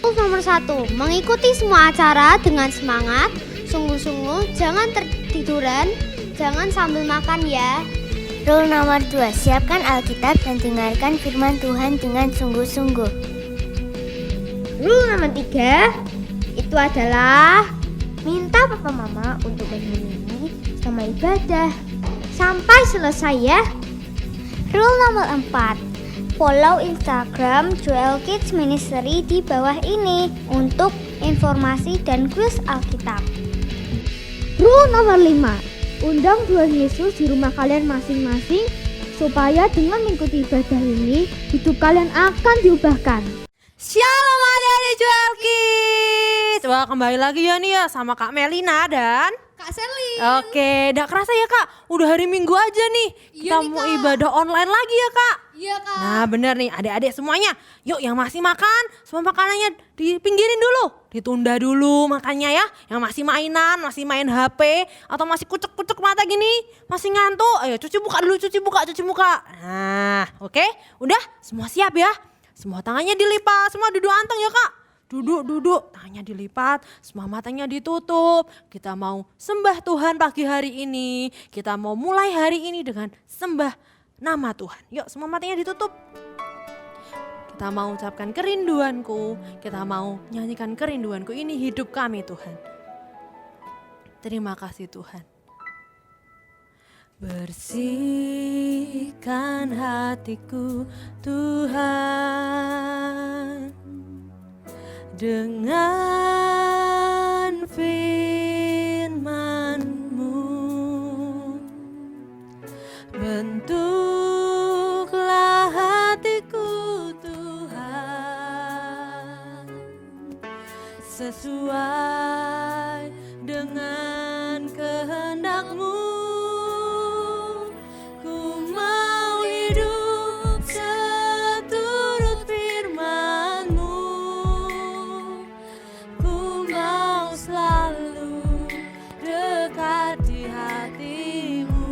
Nomor 1, mengikuti semua acara dengan semangat, sungguh-sungguh, jangan tertiduran, jangan sambil makan ya. Rule nomor 2, siapkan Alkitab dan dengarkan firman Tuhan dengan sungguh-sungguh. Rule nomor 3, itu adalah minta papa mama untuk menemani sama ibadah sampai selesai ya. Rule nomor 4, follow Instagram Joel Kids Ministry di bawah ini untuk informasi dan kuis Alkitab. Rule nomor 5, undang Tuhan Yesus di rumah kalian masing-masing supaya dengan mengikuti ibadah ini hidup kalian akan diubahkan. Shalom adik-adik Joel Kids. Wah, kembali lagi ya nih ya sama Kak Melina dan Kak Sally. Oke, gak kerasa ya Kak, udah hari Minggu aja nih. Iya Kita nih, mau Kak. ibadah online lagi ya Kak. Iya Kak. Nah bener nih adik-adik semuanya, yuk yang masih makan semua makanannya dipinggirin dulu, ditunda dulu makannya ya. Yang masih mainan, masih main HP atau masih kucek-kucek mata gini, masih ngantuk, ayo cuci muka dulu, cuci muka. Nah oke, udah semua siap ya. Semua tangannya dilipat, semua duduk anteng ya Kak. Duduk, tangannya dilipat, semua matanya ditutup. Kita mau sembah Tuhan pagi hari ini. Kita mau mulai hari ini dengan sembah nama Tuhan. Yuk semua matanya ditutup. Kita mau ucapkan kerinduanku. Kita mau nyanyikan kerinduanku. Ini hidup kami Tuhan. Terima kasih Tuhan. Bersihkan hatiku Tuhan dengan firman-Mu. Bentuklah hatiku Tuhan sesuai dengan kehendak-Mu. Ku mau hidup seturut firman-Mu. Ku mau selalu dekat di hati-Mu.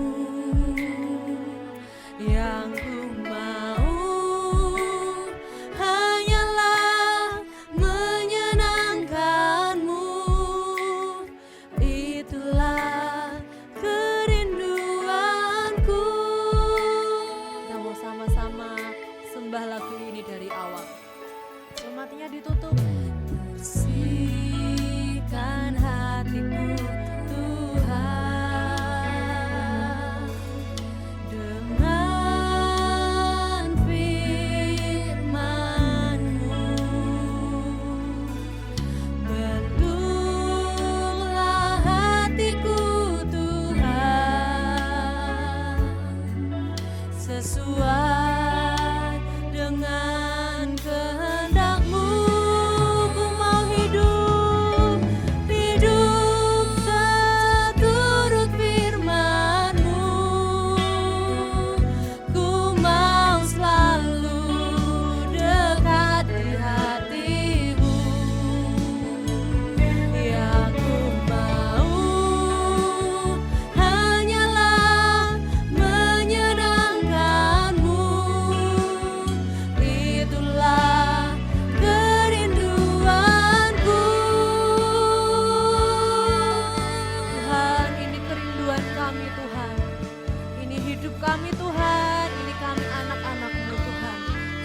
Yang ku mau hanyalah menyenangkan-Mu. Itulah kerinduanku. Kita mau sama-sama sembah lagu ini dari awal. Matinya ditutup. Bersihkan hatiku Tuhan dengan firman-Mu. Bentuklah hatiku Tuhan sesuai dengan kehendak-Mu. Ku mau hidup seturut firman-Mu. Ku mau selalu dekat di hati-Mu. Yang ku mau hanyalah menyenangkan-Mu. Itulah kerinduanku. Tuhan, ini kerinduan kami Tuhan. Ini hidup kami Tuhan. Ini kami anak-anak-Mu Tuhan.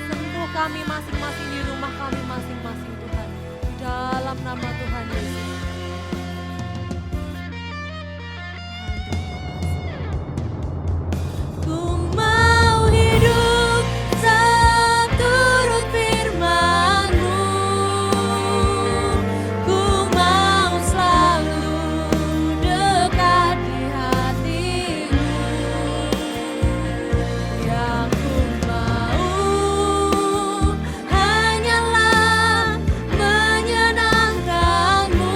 Sentuh kami masing-masing di rumah kami masing-masing Tuhan. Di dalam nama Tuhan Yesus. Ku mau hidup seturut firman-Mu. Ku mau selalu dekat di hati-Mu. Yang ku mau hanyalah menyenangkan-Mu.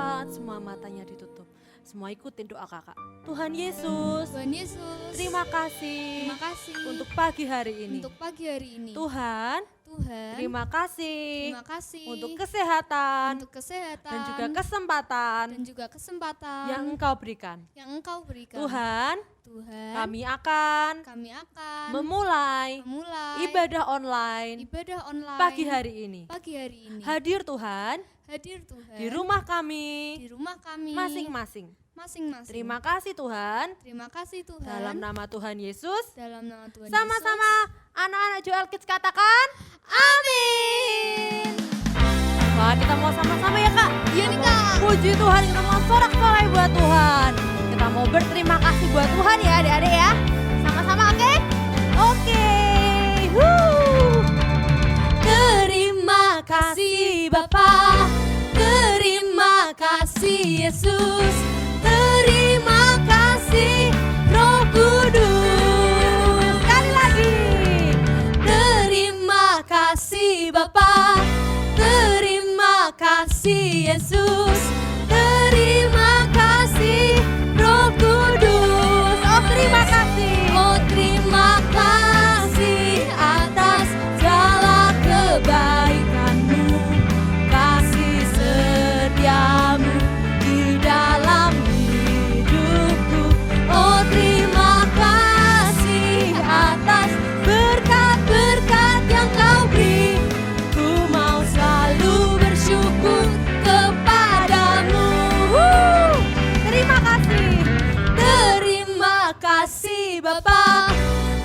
angkat, semua matanya ditutup. Semua ikutin doa kakak. Tuhan Yesus, Tuhan Yesus, terima kasih, terima kasih untuk pagi hari ini. untuk pagi hari ini. Tuhan, Tuhan, terima kasih, terima kasih untuk kesehatan untuk kesehatan dan juga kesempatan dan juga kesempatan yang Engkau berikan. yang Engkau berikan. Tuhan, Tuhan, kami akan kami akan memulai memulai ibadah online ibadah online pagi hari ini. pagi hari ini. Hadir Tuhan Hadir Tuhan di rumah kami di rumah kami masing-masing. masing-masing. Terima kasih Tuhan. Terima kasih Tuhan. Dalam nama Tuhan Yesus. Dalam nama Tuhan Sama-sama anak-anak Joel Kids katakan amin. Wah, kita mau sama-sama ya kak. Iya nih, Kak. Puji Tuhan, kita mau sorak-sorai buat Tuhan. Kita mau berterima kasih buat Tuhan ya adik-adik ya. Sama-sama oke? Oke. Terima kasih Bapa. Terima kasih Yesus. Terima kasih Roh Kudus. Sekali lagi. Terima kasih Bapa. Terima kasih Yesus. Terima kasih Roh Kudus. Oh terima kasih. Oh terima kasih atas segala kebaikan-Mu, kasih setiamu di dalam hidupku. Oh terima kasih atas berkat-berkat yang Kau beri. Ku mau selalu bersyukur kepadamu. Terima kasih. Terima kasih Bapa.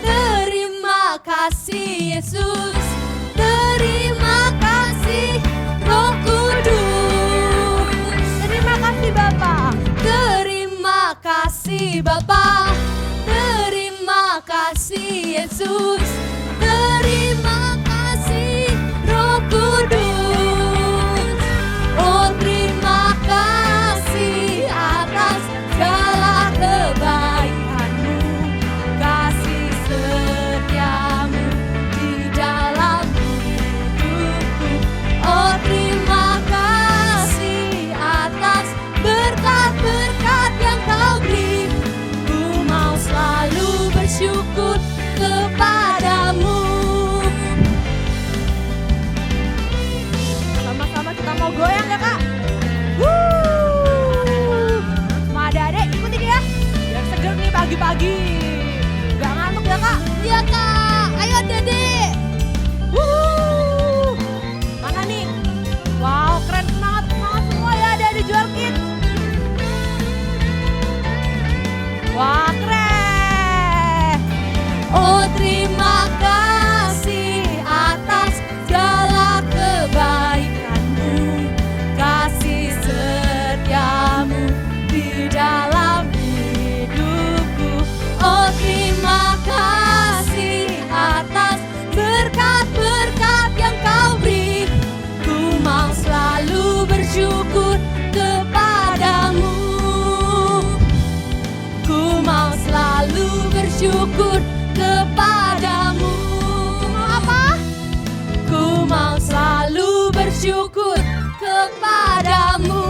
Terima kasih Yesus. Terima kasih Roh Kudus. Terima kasih Bapa. Terima kasih Bapa. Terima kasih Yesus. Terima kasih Roh Kudus. Oh terima kasih atas segala kebaikan-Mu, kasih setiamu di dalam hidupku. Oh terima kasih atas berkat-berkat yang Kau beri. Ku mau selalu bersyukur kepadamu. Sama-sama kita mau goyang ya kak. Sama adik-adik ikutin ya. Biar seger nih pagi-pagi. Gak ngantuk ya kak. Iya Kak, ayo Dedek. Mana nih? Wow keren banget, semangat semua ya adik-adik Joel Kids. Wah keren. Oh terima kasih atas segala kebaikan-Mu, kasih setiamu di dalam hidupku. Oh terima kasih atas berkat-berkat yang Kau beri. Ku mau selalu bersyukur kepadamu. Ku mau selalu bersyukur kepadamu. Mau apa? Ku mau selalu bersyukur kepadamu.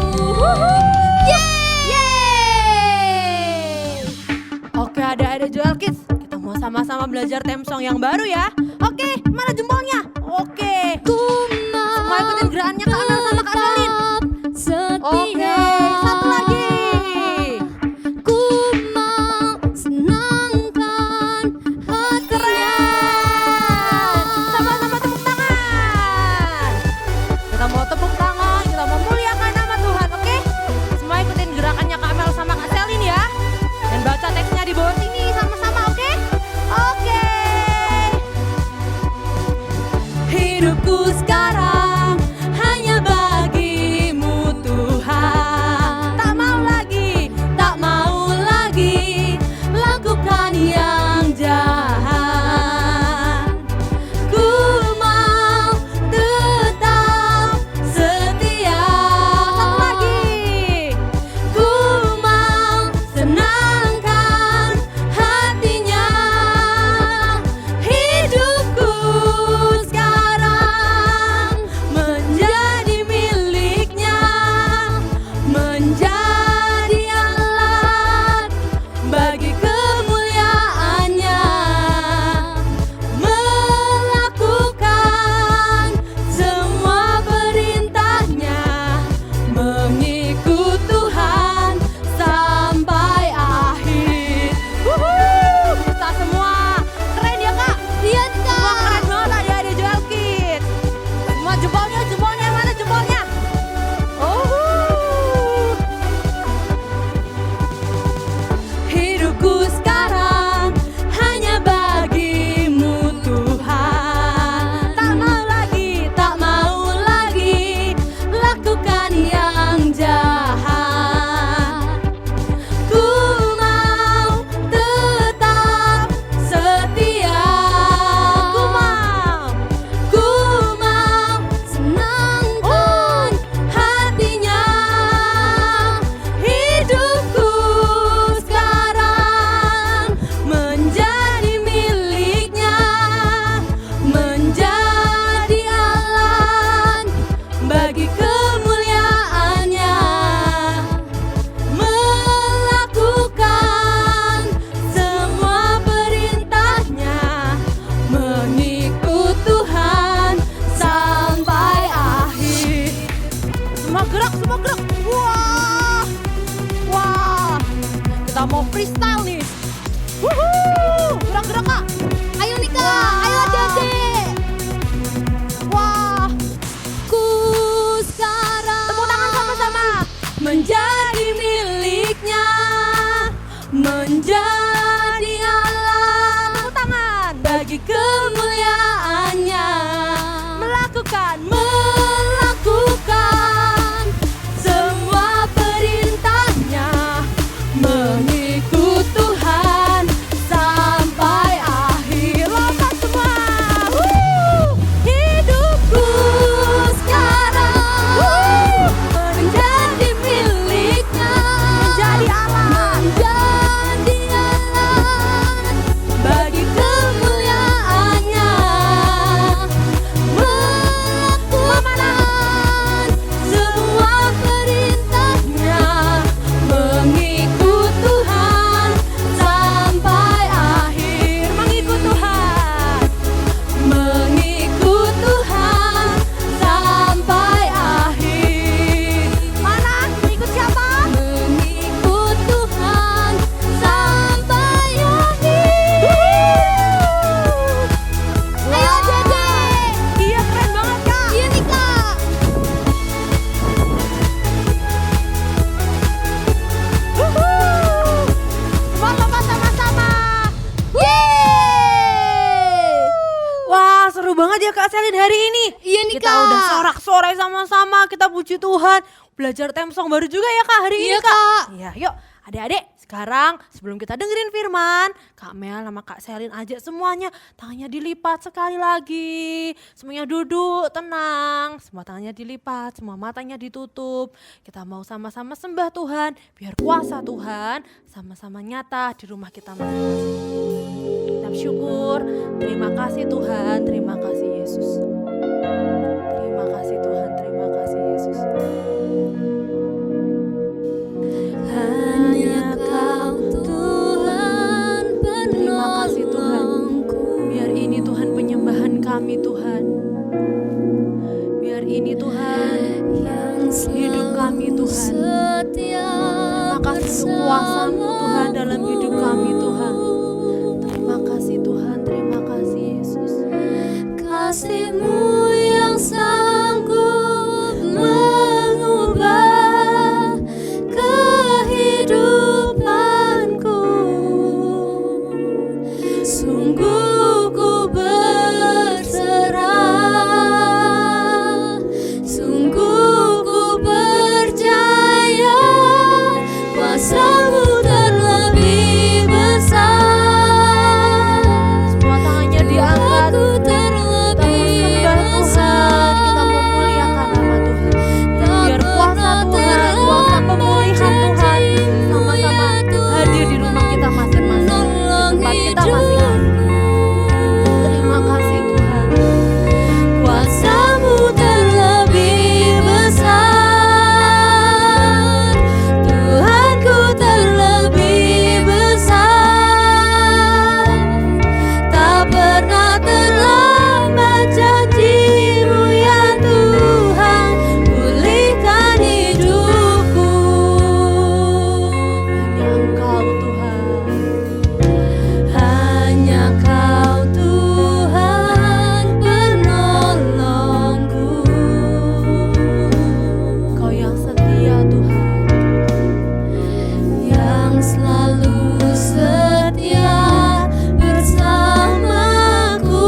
Yeay! Oke adik-adik Joel Kids, kita mau sama-sama belajar theme song yang baru ya. Oke, mana jempolnya? Oke. Semua ikutin gerakannya Kak Amel sama Kak Selin. Oke, satu lagi. Ku mau senangkan hatinya. Sama-sama tepuk tangan. Kita mau tepuk tangan, kita mau muliakan nama Tuhan, oke? Semua ikutin gerakannya Kak Amel sama Kak Selin ya. Dan baca teksnya di bawah sini sama-sama, oke? Oke. Hidupku sekarang Semua gerak, semua gerak. Wah. Wah. Kita mau freestyle nih. Wuhuu. Gerak-gerak Kak. Ayo nih Kak, ayo adik-adik. Wah. Ku sekarang Tepuk tangan sama-sama. menjadi miliknya, menjadi alam Tepuk tangan. bagi kemuliaannya, Melakukan. melakukan semua perintahnya, mengikut Tuhan sampai akhir. Lompat semua. Hidupku sekarang menjadi miliknya, Menjadi alam. menjadi alam bagi kemuliaannya, melakukan semua perintahnya, mengikut Tuhan sampai akhir. Mengikut Tuhan. Mengikut Tuhan sampai akhir. Mana? Mengikut siapa? Mengikut Tuhan sampai akhir. Ayo Dede. Iya keren banget Kak. Iya nih Kak. Semua lompat sama-sama. Yeay. Wah seru banget ya Kak Selin hari ini. Iya nih Kita Kak. udah sorak-sorai sama-sama. Kita puji Tuhan. Belajar theme song baru juga ya Kak hari ini Iya, Kak. Kak. Iya yuk adik-adik. Sekarang sebelum kita dengerin firman, Kak Mel sama Kak Selin ajak semuanya tangannya dilipat sekali lagi. Semuanya duduk tenang, semua tangannya dilipat, semua matanya ditutup. Kita mau sama-sama sembah Tuhan, biar kuasa Tuhan sama-sama nyata di rumah kita masing-masing. Kita bersyukur, terima kasih Tuhan, terima kasih Yesus. Terima kasih Tuhan, terima kasih Yesus. Hanya Kau Tuhan Terima kasih Tuhan. penolongku. Biar ini Tuhan penyembahan kami Tuhan. Biar ini Tuhan Yang hidup kami Tuhan. setia Terima kasih untuk kuasa-Mu Tuhan dalam hidup kami Tuhan. Terima kasih Tuhan, terima kasih Yesus. kasih-Mu yang sanggup mengubah kehidupanku. Sungguh ku berserah, sungguh ku percaya kuasa-Mu terlebih besar. Semua tangannya diangkat. Aku Kita mau terlebih sembah Tuhan, kita mau muliakan nama Tuhan. Biar kuasa Tuhan, kuasa pemulihan Tuhan sama-sama hadir di rumah kita masing-masing, di tempat kita masing-masing. Terima kasih Tuhan. Kuasa-Mu terlebih besar, Tuhanku terlebih besar. Tak pernah terlambat janji-Mu ya Tuhan, pulihkan hidupku. Hanya Engkau Tuhan. Hanya Kau Tuhan penolongku. Kau yang setia Tuhan. Yang selalu setia bersamaku.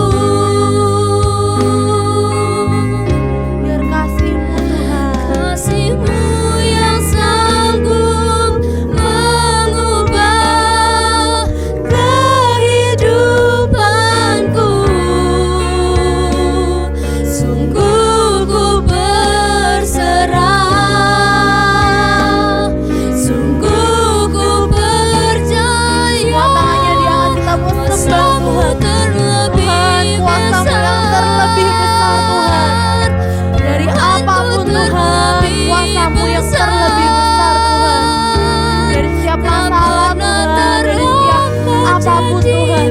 Biar kasih-Mu Tuhan. Kasih-Mu yang sanggup mengubah kehidupanku. Sungguh ku berserah, sungguh ku percaya. Semua tangannya diangkat, kita mau sembah Kuasa-Mu Tuhan. terlebih Tuhan, kuasa-Mu yang terlebih besar Tuhan. Dari apapun Tuhan, kuasa-Mu yang terlebih besar Tuhan. Dari setiap masalah Tuhan, dari setiap apapun Tuhan.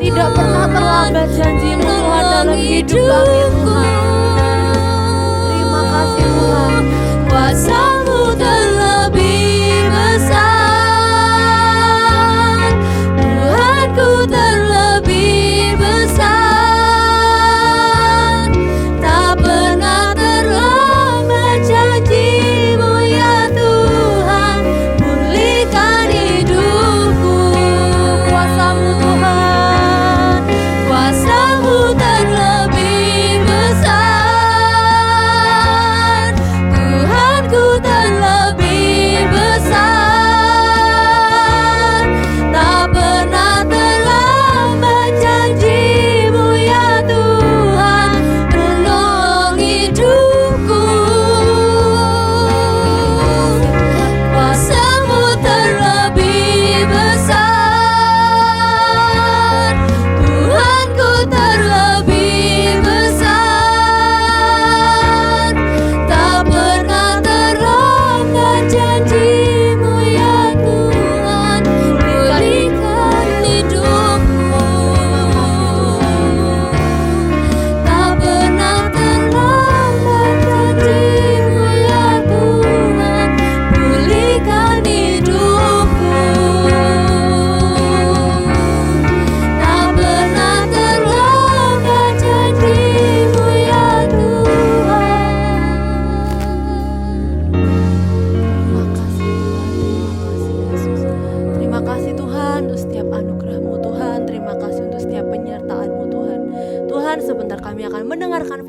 Tidak pernah terlambat janji-Mu Tuhan dalam hidup kami Tuhan. Terima kasih Tuhan.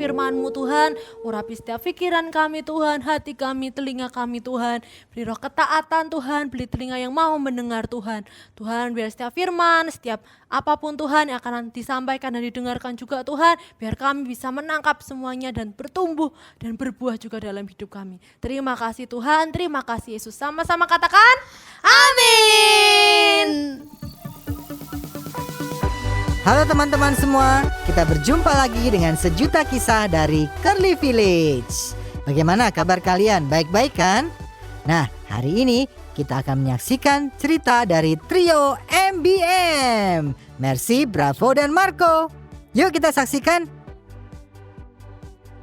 firman-Mu Tuhan. Urapi setiap pikiran kami Tuhan, hati kami, telinga kami Tuhan. Beri roh ketaatan Tuhan, beri telinga yang mau mendengar Tuhan. Tuhan, biar setiap firman, setiap apapun Tuhan yang akan disampaikan dan didengarkan juga Tuhan, biar kami bisa menangkap semuanya dan bertumbuh dan berbuah juga dalam hidup kami. Terima kasih Tuhan, terima kasih Yesus. Sama-sama katakan, amin. Halo teman-teman semua, kita berjumpa lagi dengan sejuta kisah dari Curly Village. Bagaimana kabar kalian? Baik-baik kan? Nah, hari ini kita akan menyaksikan cerita dari trio MBM, Mercy, Bravo, dan Marco. Yuk kita saksikan.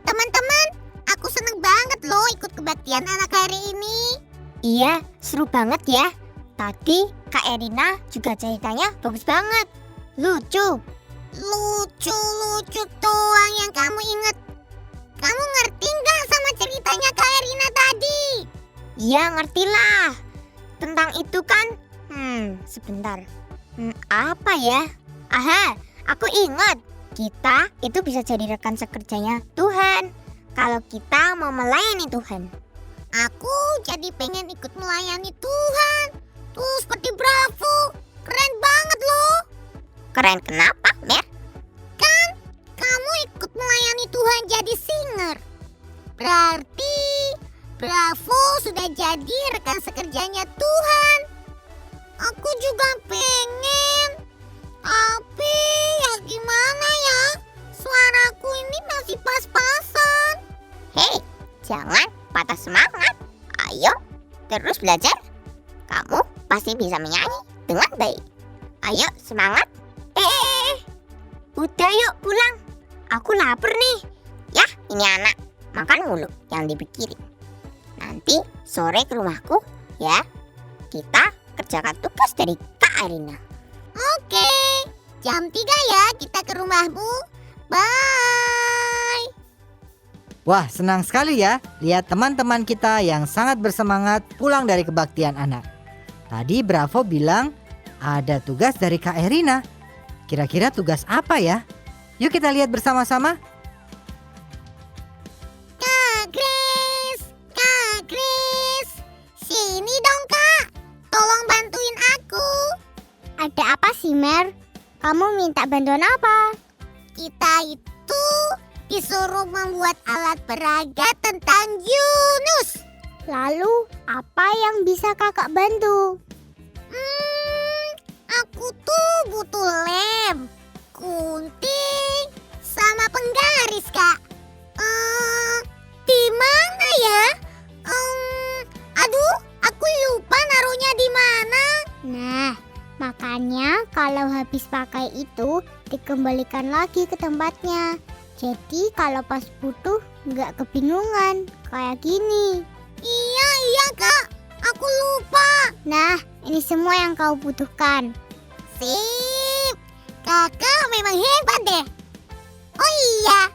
Teman-teman, aku seneng banget loh ikut kebaktian anak hari ini. Iya, seru banget ya. Tadi Kak Erina juga ceritanya bagus banget. Lucu doang yang kamu inget. Kamu ngerti nggak sama ceritanya Kak Erina tadi? Iya, ngertilah. Tentang itu kan? Sebentar. Apa ya? Aha, aku ingat. Kita itu bisa jadi rekan sekerjanya Tuhan kalau kita mau melayani Tuhan. Aku jadi pengen ikut melayani Tuhan. Tuh seperti Bravo. Keren banget loh. Keren kenapa, Mer? Kan kamu ikut melayani Tuhan jadi singer. Berarti Bravo sudah jadi rekan sekerjanya Tuhan. Aku juga pengen. Tapi ya gimana ya? Suaraku ini masih pas-pasan. Hei, jangan patah semangat. Ayo, terus belajar. Kamu pasti bisa menyanyi dengan baik. Ayo, semangat. Udah yuk pulang. Aku lapar nih. Ya, ini anak makan mulu yang dipikirin. Nanti sore ke rumahku ya. Kita kerjakan tugas dari Kak Erina. Oke, jam 3 ya kita ke rumahmu. Bye. Wah, senang sekali ya lihat teman-teman kita yang sangat bersemangat pulang dari kebaktian anak. Tadi Bravo bilang ada tugas dari Kak Erina. Kira-kira tugas apa ya? Yuk kita lihat bersama-sama. Kak Grace, sini dong Kak. Tolong bantuin aku. Ada apa sih Mer? Kamu minta bantuan apa? Kita itu disuruh membuat alat peraga tentang Yunus. Lalu apa yang bisa kakak bantu? Aku tuh butuh lem, gunting, sama penggaris Kak. Di mana ya? Aduh, aku lupa naruhnya di mana. Nah, makanya kalau habis pakai itu dikembalikan lagi ke tempatnya. Jadi kalau pas butuh nggak kebingungan kayak gini. Iya Kak, aku lupa. Nah, ini semua yang kau butuhkan. Sip, kakak memang hebat deh. Oh iya,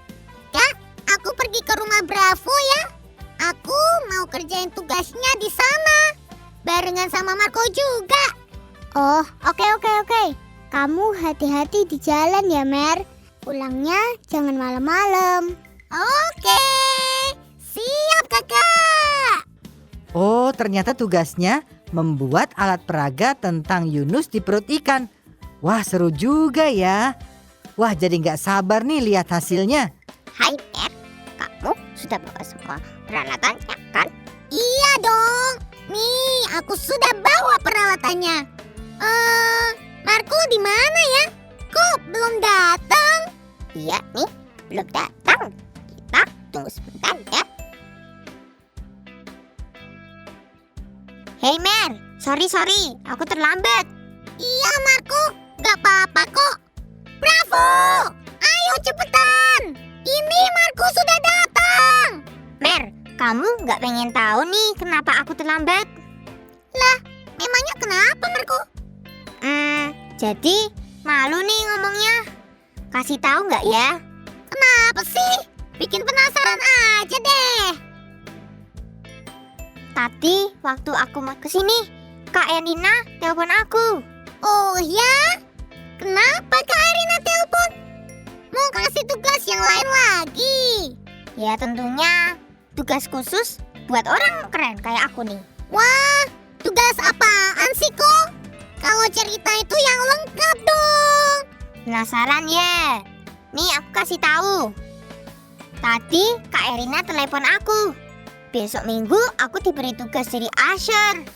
Kak, aku pergi ke rumah Bravo ya. Aku mau kerjain tugasnya di sana, barengan sama Marco juga. Oh, oke. Kamu hati-hati di jalan ya, Mer. Pulangnya jangan malam-malam. Oke, siap kakak. Oh, ternyata tugasnya membuat alat peraga tentang Yunus di perut ikan. Wah, seru juga ya. Wah, jadi nggak sabar nih lihat hasilnya. Hai Mer, kamu sudah bawa semua peralatannya kan? Iya dong. Nih, aku sudah bawa peralatannya. Marco di mana ya? Kok belum datang? Iya nih, belum datang. Kita tunggu sebentar ya. Hei Mer, sorry, aku terlambat. Iya Marco, gak apa-apa kok. Bravo, ayo cepetan. Ini Marco sudah datang. Mer, kamu gak pengen tahu nih kenapa aku terlambat? Lah, memangnya kenapa Marco? Jadi malu nih ngomongnya. Kasih tahu gak ya? Kenapa sih? Bikin penasaran aja deh. Tadi waktu aku mau kesini, Kak Erina telepon aku. Oh ya? Kenapa Kak Erina telepon? mau kasih tugas yang lain lagi? Ya tentunya tugas khusus buat orang keren kayak aku nih. Wah, tugas apaan sih kok? Kalau cerita itu yang lengkap dong. Penasaran ya? Nih aku kasih tahu. Tadi Kak Erina telepon aku. Besok minggu aku diberi tugas jadi usher.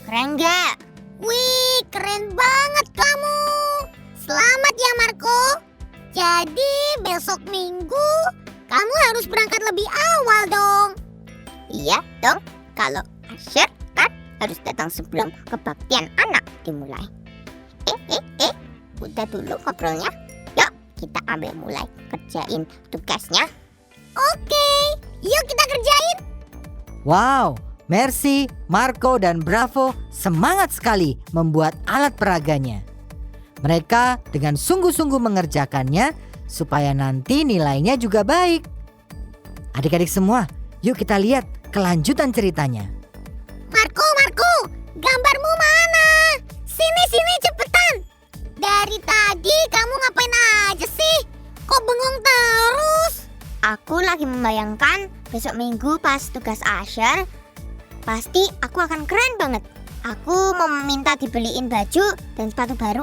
Keren gak? Wih, keren banget kamu. Selamat ya Marco. Jadi besok minggu kamu harus berangkat lebih awal dong. Iya dong, kalau usher kan harus datang sebelum kebaktian anak dimulai. Udah dulu ngobrolnya. Yuk kita ambil mulai kerjain tugasnya. Oke, yuk kita kerjain. Wow, Mercy, Marco, dan Bravo semangat sekali membuat alat peraganya. Mereka dengan sungguh-sungguh mengerjakannya supaya nanti nilainya juga baik. Adik-adik semua, yuk kita lihat kelanjutan ceritanya. Marco, gambarmu mana? Sini cepetan. Dari tadi kamu ngapain aja sih? Kok bengong terus? Aku lagi membayangkan besok minggu pas tugas usher, pasti aku akan keren banget. Aku mau meminta dibeliin baju dan sepatu baru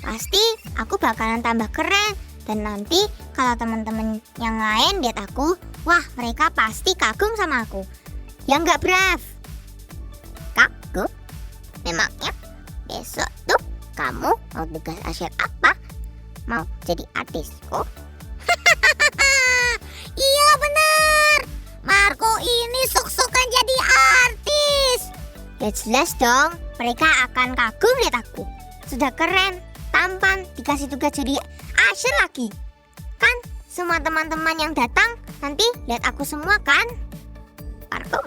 Pasti aku bakalan tambah keren. Dan nanti kalau teman-teman yang lain lihat aku, wah mereka pasti kagum sama aku. Ya enggak, Brav? Kagum? Memangnya besok tuh kamu mau tugas usher apa? Mau jadi artisku? Iya benar. Marco ini sok-sokan jadi artis. Ya jelas dong, mereka akan kagum lihat aku. Sudah keren, tampan, dikasih tugas jadi usher lagi. Kan semua teman-teman yang datang nanti lihat aku semua kan? Marco,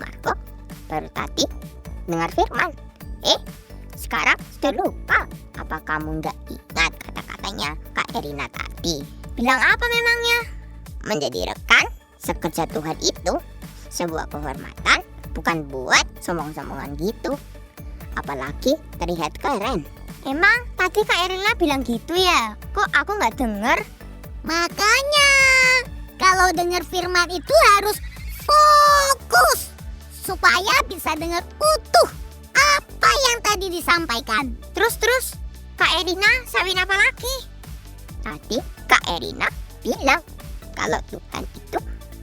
baru tadi dengar firman. Sekarang sudah lupa. Apa kamu nggak ingat kata-katanya Kak Erina tadi? Bilang apa memangnya? Menjadi rekan sekerja Tuhan itu sebuah kehormatan, bukan buat sombong-sombongan gitu. Apalagi terlihat keren. Emang tadi Kak Erina bilang gitu ya? Kok aku nggak denger? Makanya kalau denger firman itu harus fokus supaya bisa dengar utuh apa yang tadi disampaikan. Terus Kak Erina sampaikan apa lagi? Tadi Kak Erina bilang kalau Tuhan itu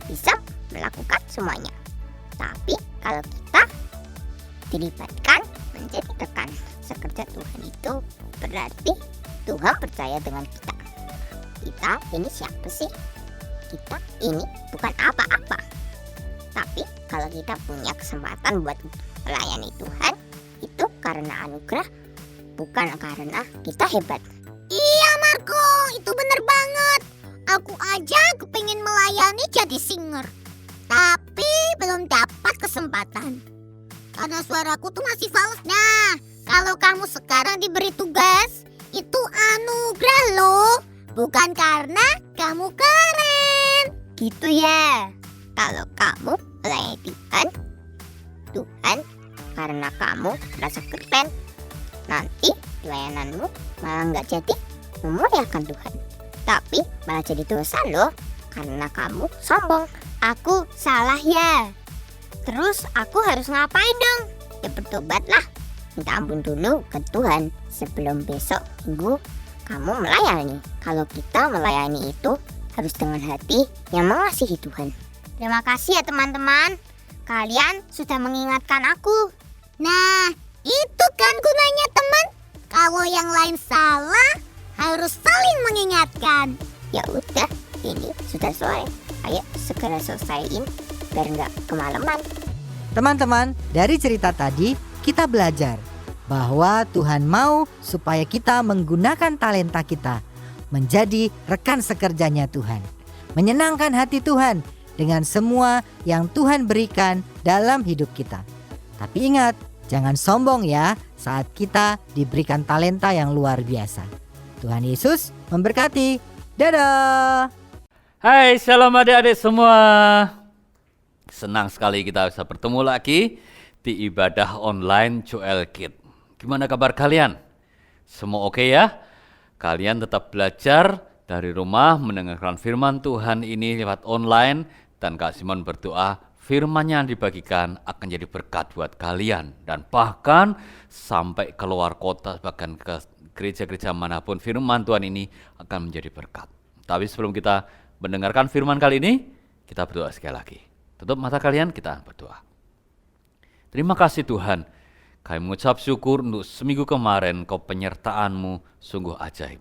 bisa melakukan semuanya. Tapi kalau kita dilibatkan menjadi rekan sekerja Tuhan itu berarti Tuhan percaya dengan kita. Kita ini siapa sih? Kita ini bukan apa-apa. Tapi kalau kita punya kesempatan buat melayani Tuhan, itu karena anugerah, bukan karena kita hebat. Iya Marco, itu bener banget. Aku aja kepingin melayani jadi singer, tapi belum dapat kesempatan karena suaraku tuh masih fals. Nah, kalau kamu sekarang diberi tugas, itu anugerah loh, bukan karena kamu keren. Gitu ya. Kalau kamu melayani Tuhan karena kamu merasa keren, nanti pelayananmu malah nggak jadi memuliakan Tuhan, tapi malah jadi dosa loh karena kamu sombong. Aku salah ya. Terus aku harus ngapain dong? Ya bertobatlah, minta ampun dulu ke Tuhan sebelum besok minggu kamu melayani. Kalau kita melayani itu harus dengan hati yang mengasihi Tuhan. Terima kasih ya teman-teman, kalian sudah mengingatkan aku. Nah, itu kan gunanya teman. Kalau yang lain salah, harus saling mengingatkan. Ya udah, ini sudah sore. Ayo segera selesaiin biar nggak kemalaman. Teman-teman, dari cerita tadi kita belajar bahwa Tuhan mau supaya kita menggunakan talenta kita menjadi rekan sekerjanya Tuhan, menyenangkan hati Tuhan dengan semua yang Tuhan berikan dalam hidup kita. Tapi ingat, jangan sombong ya saat kita diberikan talenta yang luar biasa. Tuhan Yesus memberkati. Dadah. Hai, shalom adik-adik semua. Senang sekali kita bisa bertemu lagi di ibadah online Joel Kid. Gimana kabar kalian? Semua oke ya? Kalian tetap belajar dari rumah mendengarkan firman Tuhan ini lewat online, dan Kak Simon berdoa firman yang dibagikan akan jadi berkat buat kalian, dan bahkan sampai keluar kota, bahkan ke gereja-gereja manapun firman Tuhan ini akan menjadi berkat. Tapi sebelum kita mendengarkan firman kali ini, kita berdoa sekali lagi. Tutup mata kalian, kita berdoa. Terima kasih Tuhan, kami mengucap syukur untuk seminggu kemarin Kau penyertaan-Mu sungguh ajaib.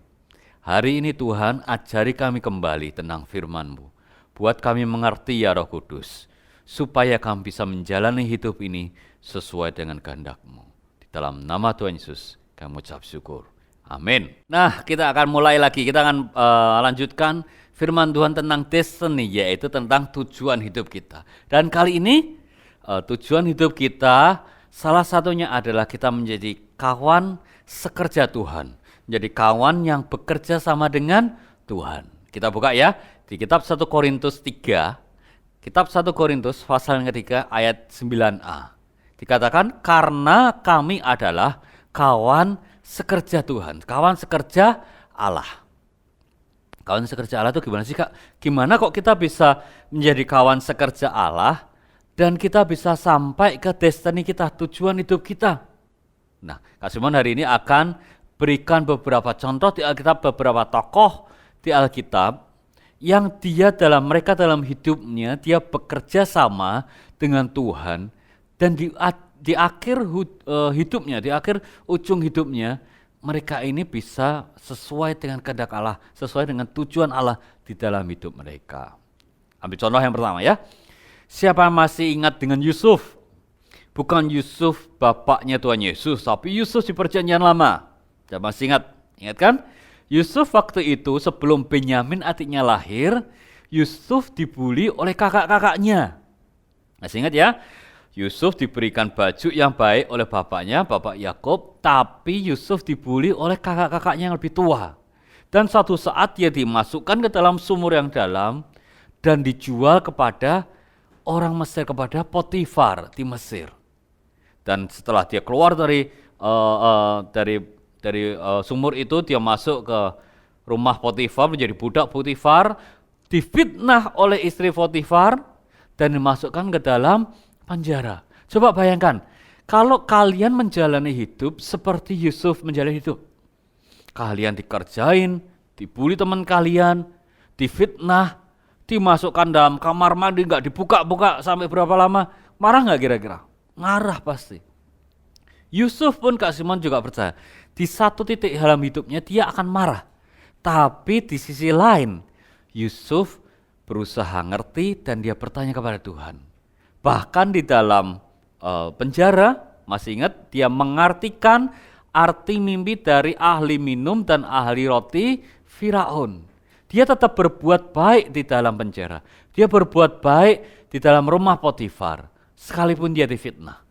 Hari ini Tuhan, ajari kami kembali tentang firman-Mu. Buat kami mengerti ya Roh Kudus, supaya kami bisa menjalani hidup ini sesuai dengan kehendak-Mu. Di dalam nama Tuhan Yesus, kami mengucap syukur. Amin. Nah, kita akan mulai lagi. Kita akan lanjutkan firman Tuhan tentang destiny, yaitu tentang tujuan hidup kita. Dan kali ini, tujuan hidup kita, salah satunya adalah kita menjadi kawan sekerja Tuhan. Menjadi kawan yang bekerja sama dengan Tuhan. Kita buka ya, di kitab 1 Korintus 3, kitab 1 Korintus pasal yang ketiga ayat 9a. Dikatakan, karena kami adalah kawan sekerja Tuhan, kawan sekerja Allah. Kawan sekerja Allah itu gimana sih Kak? Gimana kok kita bisa menjadi kawan sekerja Allah dan kita bisa sampai ke destiny kita, tujuan hidup kita? Nah, Kak Simon hari ini akan berikan beberapa contoh di Alkitab, beberapa tokoh di Alkitab yang mereka dalam hidupnya, dia bekerja sama dengan Tuhan, dan di akhir hidupnya, di akhir ujung hidupnya, mereka ini bisa sesuai dengan kehendak Allah, sesuai dengan tujuan Allah di dalam hidup mereka. Ambil contoh yang pertama ya. Siapa masih ingat dengan Yusuf? Bukan Yusuf bapaknya Tuhan Yesus, tapi Yusuf di Perjanjian Lama. Siapa masih ingat? Ingat kan? Yusuf waktu itu sebelum Benyamin adiknya lahir, Yusuf dibully oleh kakak-kakaknya. Masih ingat ya? Yusuf diberikan baju yang baik oleh bapaknya, Bapak Yakub, tapi Yusuf dibully oleh kakak-kakaknya yang lebih tua. Dan suatu saat dia dimasukkan ke dalam sumur yang dalam dan dijual kepada orang Mesir, kepada Potifar di Mesir. Dan setelah dia keluar dari sumur itu, dia masuk ke rumah Potifar, menjadi budak Potifar, difitnah oleh istri Potifar dan dimasukkan ke dalam penjara. Coba bayangkan, kalau kalian menjalani hidup seperti Yusuf menjalani hidup. Kalian dikerjain, dibully teman kalian, difitnah, dimasukkan dalam kamar mandi, nggak dibuka-buka sampai berapa lama, marah nggak kira-kira? Marah pasti. Yusuf pun Kak Simon juga percaya, di satu titik dalam hidupnya dia akan marah. Tapi di sisi lain, Yusuf berusaha ngerti dan dia bertanya kepada Tuhan. Bahkan di dalam penjara, masih ingat, dia mengartikan arti mimpi dari ahli minum dan ahli roti Firaun. Dia tetap berbuat baik di dalam penjara. Dia berbuat baik di dalam rumah Potifar, sekalipun dia difitnah.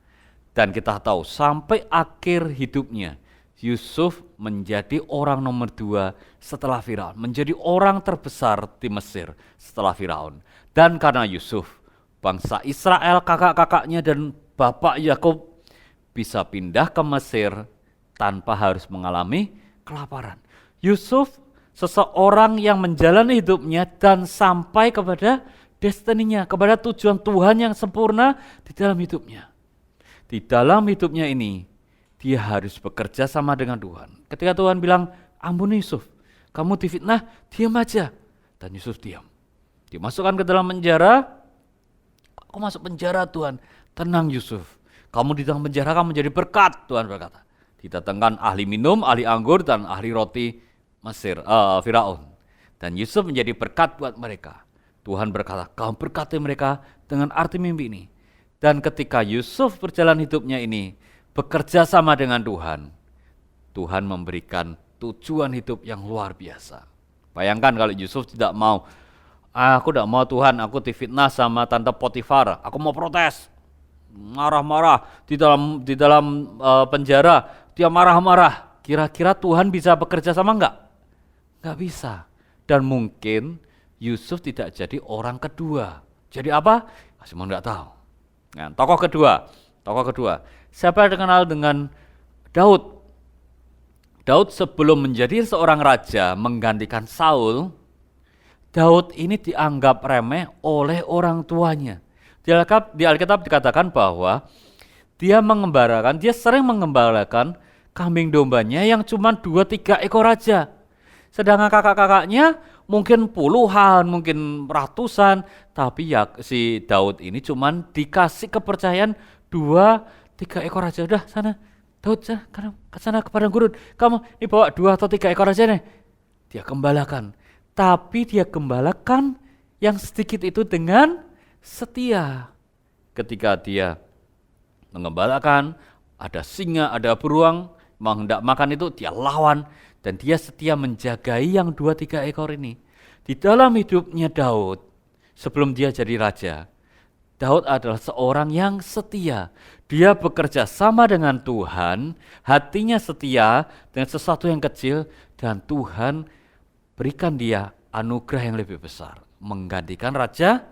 Dan kita tahu sampai akhir hidupnya, Yusuf menjadi orang nomor 2 setelah Firaun, menjadi orang terbesar di Mesir setelah Firaun. Dan karena Yusuf, bangsa Israel, kakak-kakaknya dan bapak Yakub bisa pindah ke Mesir tanpa harus mengalami kelaparan. Yusuf seseorang yang menjalani hidupnya dan sampai kepada destininya, kepada tujuan Tuhan yang sempurna di dalam hidupnya. Di dalam hidupnya ini, dia harus bekerja sama dengan Tuhan. Ketika Tuhan bilang, ampuni Yusuf, kamu difitnah, diam aja. Dan Yusuf diam. Dimasukkan ke dalam penjara. Aku masuk penjara Tuhan. Tenang Yusuf, kamu di dalam penjara kamu menjadi berkat, Tuhan berkata. Didatangkan ahli minum, ahli anggur, dan ahli roti Mesir, Firaun. Dan Yusuf menjadi berkat buat mereka. Tuhan berkata, kamu berkati mereka dengan arti mimpi ini. Dan ketika Yusuf berjalan hidupnya ini, bekerja sama dengan Tuhan, Tuhan memberikan tujuan hidup yang luar biasa. Bayangkan kalau Yusuf tidak mau, aku tidak mau Tuhan, aku difitnah sama tante Potifar, aku mau protes, marah-marah di dalam penjara, dia marah-marah. Kira-kira Tuhan bisa bekerja sama enggak? Enggak bisa. Dan mungkin Yusuf tidak jadi orang kedua. Jadi apa? Masih enggak tahu. Nah, tokoh kedua. Siapa yang dikenal dengan Daud? Daud sebelum menjadi seorang raja menggantikan Saul, Daud ini dianggap remeh oleh orang tuanya. Di Alkitab dikatakan bahwa dia sering mengembalakan kambing dombanya yang cuma 2-3 ekor aja. Sedangkan kakak-kakaknya mungkin puluhan, mungkin ratusan, tapi ya si Daud ini cuma dikasih kepercayaan 2-3 ekor aja. Udah sana, Daud sana ke padang gurun, kamu ini bawa 2 atau 3 ekor aja nih. Dia gembalakan, tapi dia gembalakan yang sedikit itu dengan setia. Ketika dia mengembalakan, ada singa, ada beruang, mau hendak makan itu dia lawan, dan dia setia menjagai yang 2-3 ekor ini. Di dalam hidupnya Daud, sebelum dia jadi raja, Daud adalah seorang yang setia. Dia bekerja sama dengan Tuhan, hatinya setia dengan sesuatu yang kecil, dan Tuhan berikan dia anugerah yang lebih besar, menggantikan Raja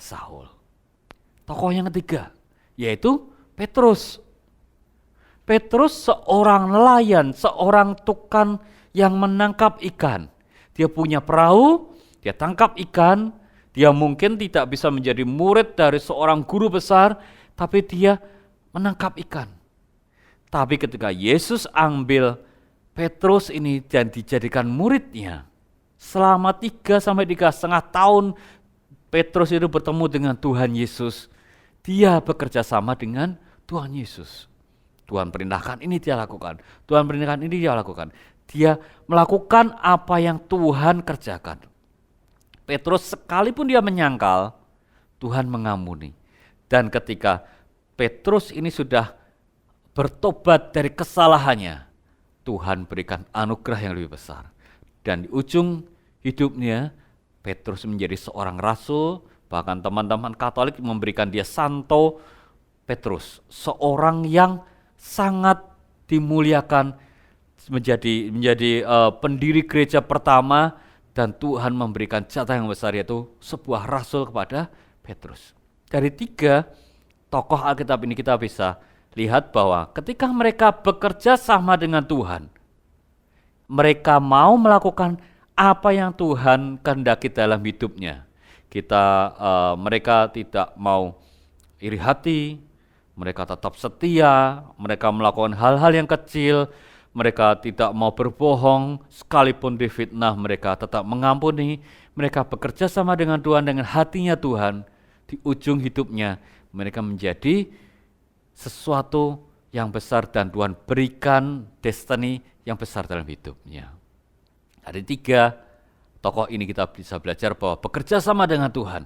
Saul. Tokoh yang ketiga, yaitu Petrus. Petrus seorang nelayan, seorang tukang yang menangkap ikan. Dia punya perahu, dia tangkap ikan, dia mungkin tidak bisa menjadi murid dari seorang guru besar, tapi dia menangkap ikan. Tapi ketika Yesus ambil Petrus ini dan dijadikan muridnya, selama 3-3,5 tahun Petrus itu bertemu dengan Tuhan Yesus. Dia bekerja sama dengan Tuhan Yesus. Tuhan perintahkan ini dia lakukan. Tuhan perintahkan ini dia lakukan. Dia melakukan apa yang Tuhan kerjakan. Petrus sekalipun dia menyangkal, Tuhan mengampuni. Dan ketika Petrus ini sudah bertobat dari kesalahannya, Tuhan berikan anugerah yang lebih besar. Dan di ujung hidupnya, Petrus menjadi seorang rasul, bahkan teman-teman Katolik memberikan dia Santo Petrus, seorang yang sangat dimuliakan, menjadi pendiri gereja pertama, dan Tuhan memberikan jatah yang besar, yaitu sebuah rasul kepada Petrus. Dari 3 tokoh Alkitab ini kita bisa lihat bahwa ketika mereka bekerja sama dengan Tuhan, mereka mau melakukan apa yang Tuhan kehendaki dalam hidupnya. Mereka tidak mau iri hati, mereka tetap setia, mereka melakukan hal-hal yang kecil, mereka tidak mau berbohong, sekalipun difitnah mereka tetap mengampuni, mereka bekerja sama dengan Tuhan dengan hatinya Tuhan. Di ujung hidupnya mereka menjadi sesuatu yang besar dan Tuhan berikan destiny yang besar dalam hidupnya. Ada 3 tokoh ini kita bisa belajar bahwa bekerja sama dengan Tuhan,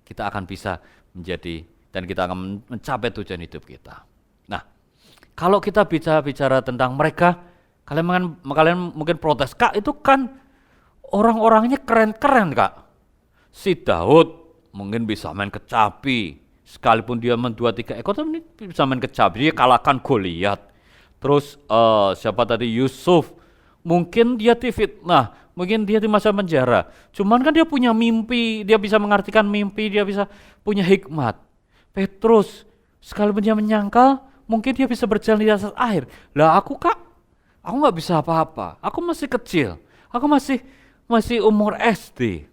kita akan bisa menjadi dan kita akan mencapai tujuan hidup kita. Nah, kalau kita bicara tentang mereka, kalian mungkin protes, Kak, itu kan orang-orangnya keren-keren, Kak. Si Daud mungkin bisa main kecapi, sekalipun dia 2-3 ekor, tapi bisa main kecapi, dia kalahkan Goliat. Terus siapa tadi, Yusuf, mungkin dia difitnah, mungkin dia di masa penjara. Cuman kan dia punya mimpi, dia bisa mengartikan mimpi, dia bisa punya hikmat. Petrus, sekalipun dia menyangkal, mungkin dia bisa berjalan di atas air. Lah aku, Kak, aku nggak bisa apa-apa. Aku masih kecil, aku masih umur SD.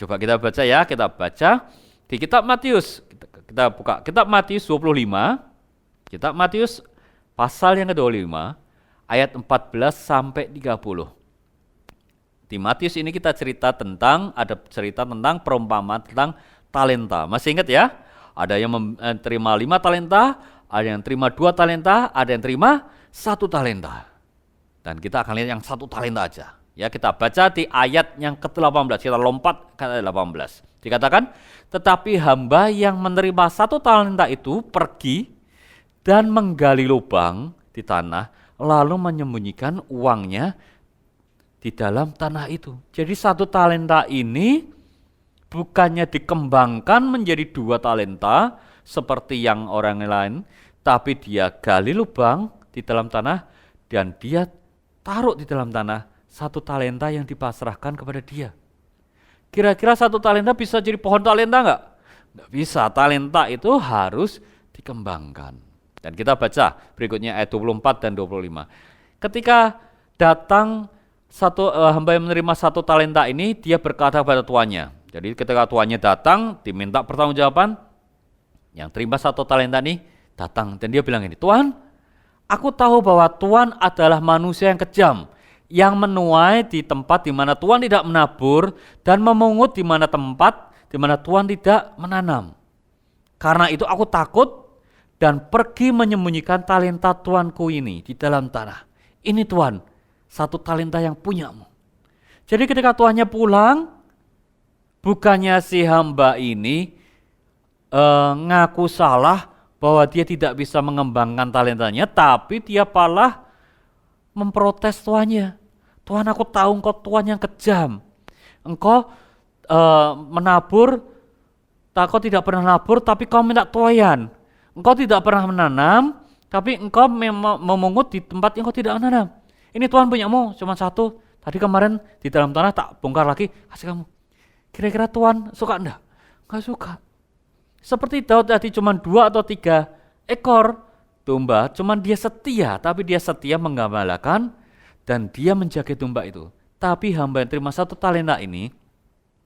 Coba kita baca ya, kita baca di kitab Matius. Kita buka kitab Matius 25, kitab Matius pasal yang ke-25, ayat 14 sampai 30. Di Matius ini ada cerita tentang perumpamaan tentang talenta. Masih ingat ya? Ada yang terima 5 talenta, ada yang terima 2 talenta, ada yang terima 1 talenta. Dan kita akan lihat yang 1 talenta aja. Ya, kita baca di ayat yang ke-18, kita lompat ke ayat 18. Dikatakan, tetapi hamba yang menerima 1 talenta itu pergi dan menggali lubang di tanah, lalu menyembunyikan uangnya di dalam tanah itu. Jadi 1 talenta ini bukannya dikembangkan menjadi 2 talenta seperti yang orang lain, tapi dia gali lubang di dalam tanah dan dia taruh di dalam tanah 1 talenta yang dipasrahkan kepada dia. Kira-kira 1 talenta bisa jadi pohon talenta enggak? Enggak bisa, talenta itu harus dikembangkan. Dan kita baca berikutnya ayat 24 dan 25. Ketika datang hamba yang menerima 1 talenta ini, dia berkata pada tuannya. Jadi ketika tuannya datang, diminta pertanggungjawaban, yang terima 1 talenta ini datang dan dia bilang ini, Tuan, aku tahu bahwa Tuan adalah manusia yang kejam, yang menuai di tempat di mana Tuan tidak menabur dan memungut di mana tempat di mana Tuan tidak menanam. Karena itu aku takut dan pergi menyembunyikan talenta tuanku ini di dalam tanah. Ini Tuan, 1 talenta yang punyamu. Jadi ketika tuannya pulang, bukannya si hamba ini ngaku salah bahwa dia tidak bisa mengembangkan talentanya, tapi dia malah memprotes tuannya. Tuan, aku tahu engkau tuan yang kejam. Engkau menabur, kau tidak pernah nabur, tapi kau minta tuaian. Engkau tidak pernah menanam, tapi engkau memungut di tempat yang engkau tidak menanam. Ini Tuhan punyamu cuma 1. Tadi kemarin di dalam tanah tak bongkar lagi, kasih kamu. Kira-kira Tuhan suka enggak? Enggak suka. Seperti Daud tadi cuma 2 atau 3 ekor domba, cuman dia setia, tapi dia setia menggembalakan dan dia menjaga domba itu. Tapi hamba yang terima 1 talenta ini,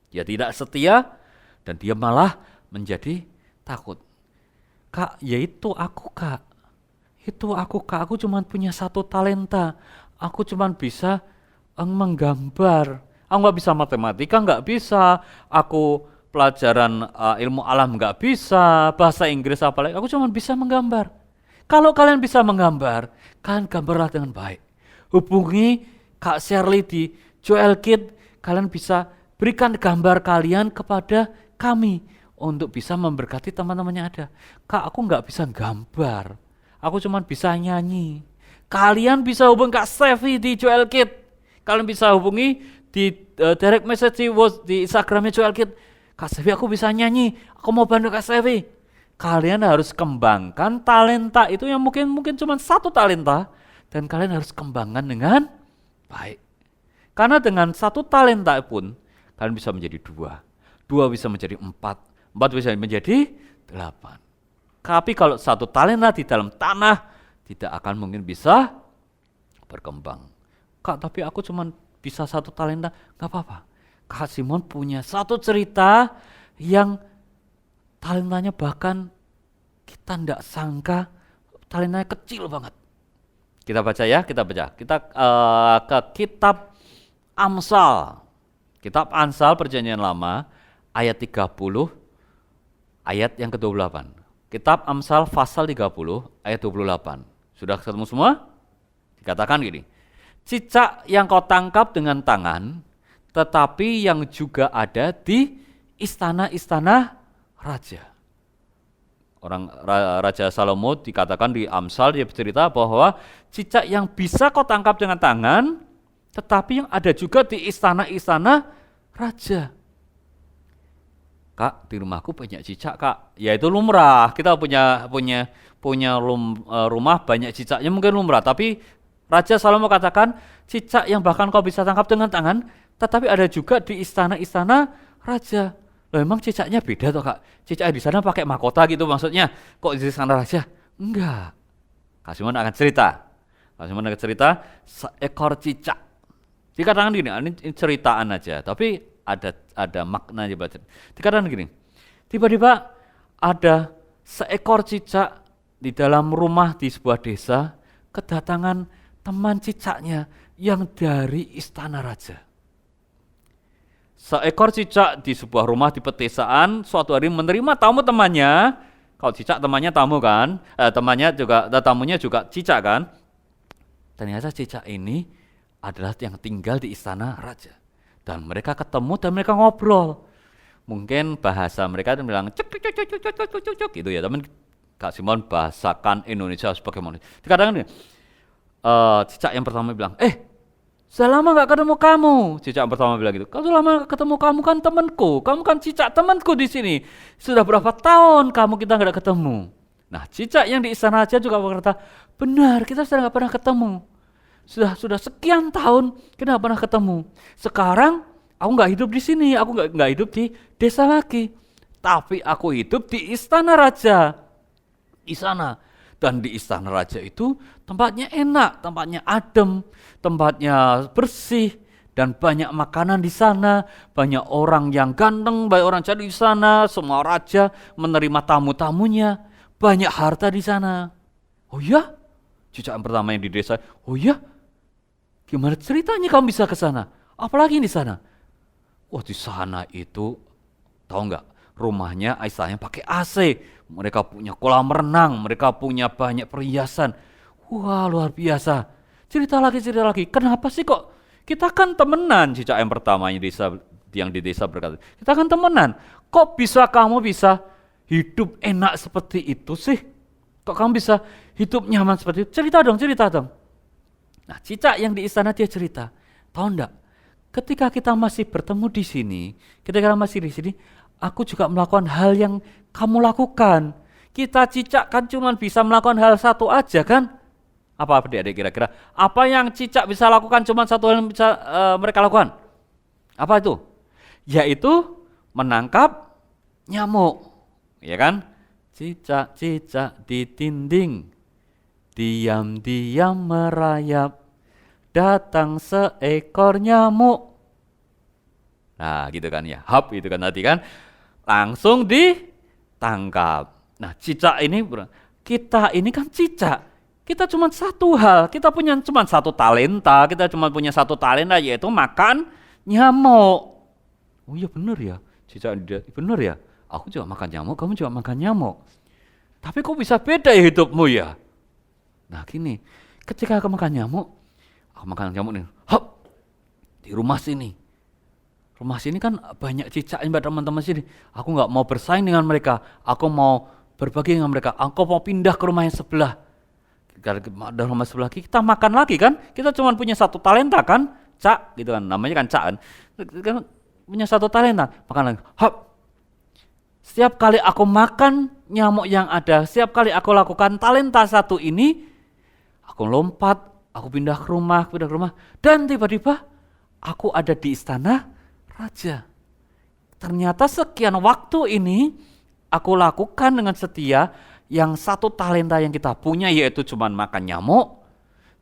dia tidak setia dan dia malah menjadi takut. Kak, yaitu aku kak. Itu aku kak, aku cuma punya 1 talenta. Aku cuma bisa menggambar. Aku nggak bisa matematika, nggak bisa. Aku pelajaran ilmu alam nggak bisa. Bahasa Inggris apalagi, aku cuma bisa menggambar. Kalau kalian bisa menggambar, kalian gambarlah dengan baik. Hubungi Kak Shirley di Joel Kid, kalian bisa berikan gambar kalian kepada kami untuk bisa memberkati teman-teman yang ada. Kak, aku nggak bisa gambar, aku cuma bisa nyanyi. Kalian bisa hubungi Kak Sevi di Joel Kid. Kalian bisa hubungi di direct message di Instagramnya Joel Kid. Kak Sevi, aku bisa nyanyi, aku mau bantu Kak Sevi. Kalian harus kembangkan talenta itu yang mungkin cuma 1 talenta, dan kalian harus kembangkan dengan baik. Karena dengan 1 talenta pun kalian bisa menjadi 2, 2 bisa menjadi 4, 4 bisa menjadi 8. Tapi kalau 1 talenta di dalam tanah tidak akan mungkin bisa berkembang. Kak, tapi aku cuma bisa 1 talenta, gak apa-apa. Kak Simon punya 1 cerita yang talentanya bahkan kita tidak sangka, talentanya kecil banget. Kita baca ya, kita baca. Kita ke kitab Amsal. Kitab Amsal Perjanjian Lama ayat 30 ayat yang ke-28. Kitab Amsal pasal 30 ayat 28. Sudah ketemu semua? Dikatakan gini. Cicak yang kau tangkap dengan tangan, tetapi yang juga ada di istana-istana raja. Raja Salomo dikatakan di Amsal, dia bercerita bahwa cicak yang bisa kau tangkap dengan tangan, tetapi yang ada juga di istana-istana raja. Kak, di rumahku banyak cicak kak. Ya itu lumrah, kita punya rumah banyak cicaknya mungkin lumrah. Tapi Raja Salomo katakan cicak yang bahkan kau bisa tangkap dengan tangan, tetapi ada juga di istana-istana raja. Loh, emang cicaknya beda toh kak? Cicak di sana pakai mahkota gitu maksudnya? Kok di sana raja? Enggak. Kak Simon akan cerita. Seekor cicak. Dikatakan gini, ini ceritaan aja, tapi ada makna juga. Dikatakan gini, tiba-tiba ada seekor cicak di dalam rumah di sebuah desa, kedatangan teman cicaknya yang dari istana raja. Seekor cicak di sebuah rumah di pedesaan suatu hari menerima tamu temannya. Kalau cicak temannya tamu kan, tamunya juga cicak kan. Ternyata cicak ini adalah yang tinggal di istana raja. Dan mereka ketemu dan mereka ngobrol. Mungkin bahasa mereka itu bilang cuk gitu ya. Teman Kak Simon bahasakan Indonesia sebagai manusia. Dikatakan nih, cicak yang pertama bilang, sudah lama gak ketemu kamu. Cicak yang pertama bilang gitu, kalau sudah lama gak ketemu kamu kan temanku, kamu kan cicak temanku di sini. Sudah berapa tahun kita gak ketemu. Nah, cicak yang di istana raja juga berkata, benar, kita sudah gak pernah ketemu. Sudah sekian tahun kita gak pernah ketemu. Sekarang aku gak hidup di sini, aku gak hidup di desa lagi, tapi aku hidup di istana raja. Di sana. Dan di istana raja itu tempatnya enak, tempatnya adem, tempatnya bersih, dan banyak makanan di sana, banyak orang yang ganteng, banyak orang cantik di sana, semua raja menerima tamu-tamunya, banyak harta di sana. Oh ya? Cicak yang pertama yang di desa, oh ya? Gimana ceritanya kamu bisa ke sana? Apalagi di sana? Wah, di sana itu, tahu nggak? Rumahnya istananya pakai AC. Mereka punya kolam renang, mereka punya banyak perhiasan. Wah, luar biasa. Cerita lagi. Kenapa sih kok kita kan temenan? Cicak yang pertama yang di desa berkata, kita kan temenan. Kok bisa kamu bisa hidup enak seperti itu sih? Kok kamu bisa hidup nyaman seperti itu? Cerita dong. Nah, cicak yang di istana dia cerita. Tahu enggak? Ketika kita masih bertemu di sini, aku juga melakukan hal yang kamu lakukan. Kita cicak kan cuma bisa melakukan hal satu aja kan? Apa adik-adik kira-kira? Apa yang cicak bisa lakukan cuma satu hal yang bisa mereka lakukan? Apa itu? Yaitu menangkap nyamuk. Ya kan? Cicak-cicak di dinding, diam-diam merayap, datang seekor nyamuk. Nah gitu kan ya, hap itu kan tadi kan. Langsung ditangkap. Nah cicak ini, kita ini kan cicak. Kita cuma satu hal, kita punya cuma satu talenta, yaitu makan nyamuk. Oh iya benar ya, cicak benar ya. Aku juga makan nyamuk, kamu juga makan nyamuk. Tapi kok bisa beda ya hidupmu ya? Nah gini, ketika aku makan nyamuk nih, hop, di rumah sini kan banyak cicak mbak teman-teman sini. Aku nggak mau bersaing dengan mereka, aku mau berbagi dengan mereka. Aku mau pindah ke rumah yang sebelah. Dari rumah sebelah kita makan lagi kan? Kita cuma punya satu talenta kan, cak gitu kan, namanya kan cak kan. Kita punya satu talenta, makan lagi. Hop. Setiap kali aku makan nyamuk yang ada, setiap kali aku lakukan talenta satu ini, aku lompat, aku pindah ke rumah, dan tiba-tiba aku ada di istana raja. Ternyata sekian waktu ini aku lakukan dengan setia yang satu talenta yang kita punya yaitu cuma makan nyamuk,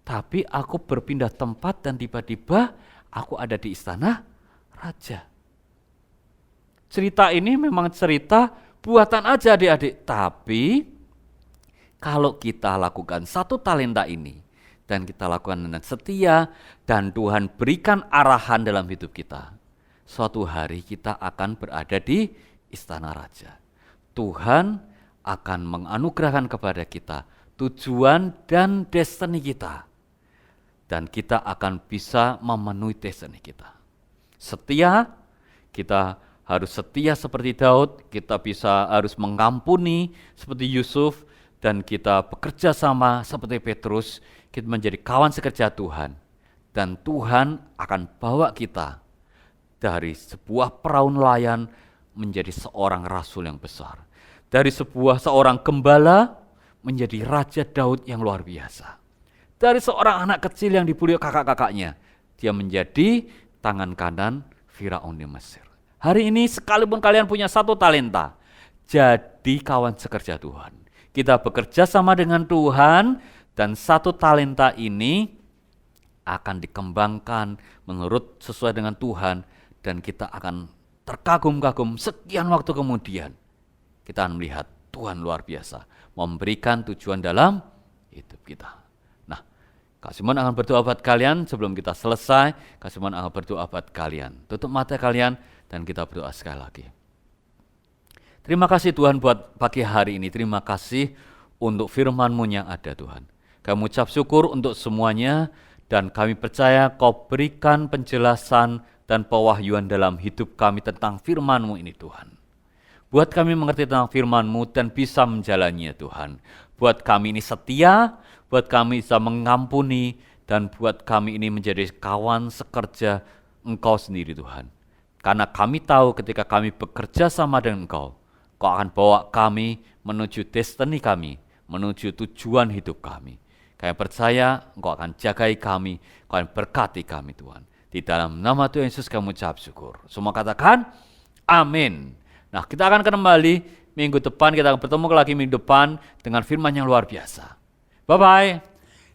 tapi aku berpindah tempat dan tiba-tiba aku ada di istana raja. Cerita ini memang cerita buatan aja adik-adik, tapi kalau kita lakukan satu talenta ini dan kita lakukan dengan setia dan Tuhan berikan arahan dalam hidup kita, suatu hari kita akan berada di istana raja. Tuhan akan menganugerahkan kepada kita tujuan dan destiny kita. Dan kita akan bisa memenuhi destiny kita. Setia, kita harus setia seperti Daud, kita harus mengampuni seperti Yusuf, dan kita bekerja sama seperti Petrus, kita menjadi kawan sekerja Tuhan. Dan Tuhan akan bawa kita dari sebuah perahu nelayan menjadi seorang rasul yang besar. Dari seorang gembala menjadi Raja Daud yang luar biasa. Dari seorang anak kecil yang dibuli kakak-kakaknya, dia menjadi tangan kanan Firaun di Mesir. Hari ini sekalipun kalian punya satu talenta, jadi kawan sekerja Tuhan. Kita bekerja sama dengan Tuhan dan satu talenta ini akan dikembangkan menurut sesuai dengan Tuhan. Dan kita akan terkagum-kagum sekian waktu kemudian. Kita akan melihat Tuhan luar biasa memberikan tujuan dalam hidup kita. Nah, Kak Simon akan berdoa buat kalian sebelum kita selesai. Kak Simon akan berdoa buat kalian. Tutup mata kalian dan kita berdoa sekali lagi. Terima kasih Tuhan buat pagi hari ini. Terima kasih untuk firman-Mu yang ada Tuhan. Kami ucap syukur untuk semuanya dan kami percaya Kau berikan penjelasan dan pewahyuan dalam hidup kami tentang firman-Mu ini Tuhan. Buat kami mengerti tentang firman-Mu dan bisa menjalaninya Tuhan. Buat kami ini setia, buat kami bisa mengampuni, dan buat kami ini menjadi kawan sekerja Engkau sendiri Tuhan. Karena kami tahu ketika kami bekerja sama dengan Engkau, Kau akan bawa kami menuju destiny kami, menuju tujuan hidup kami. Kami percaya Engkau akan jagai kami, Engkau akan berkati kami Tuhan. Di dalam nama Tuhan Yesus kami ucap syukur. Semua katakan, amin. Nah kita akan kembali Minggu depan kita akan bertemu lagi minggu depan dengan firman yang luar biasa. Bye-bye.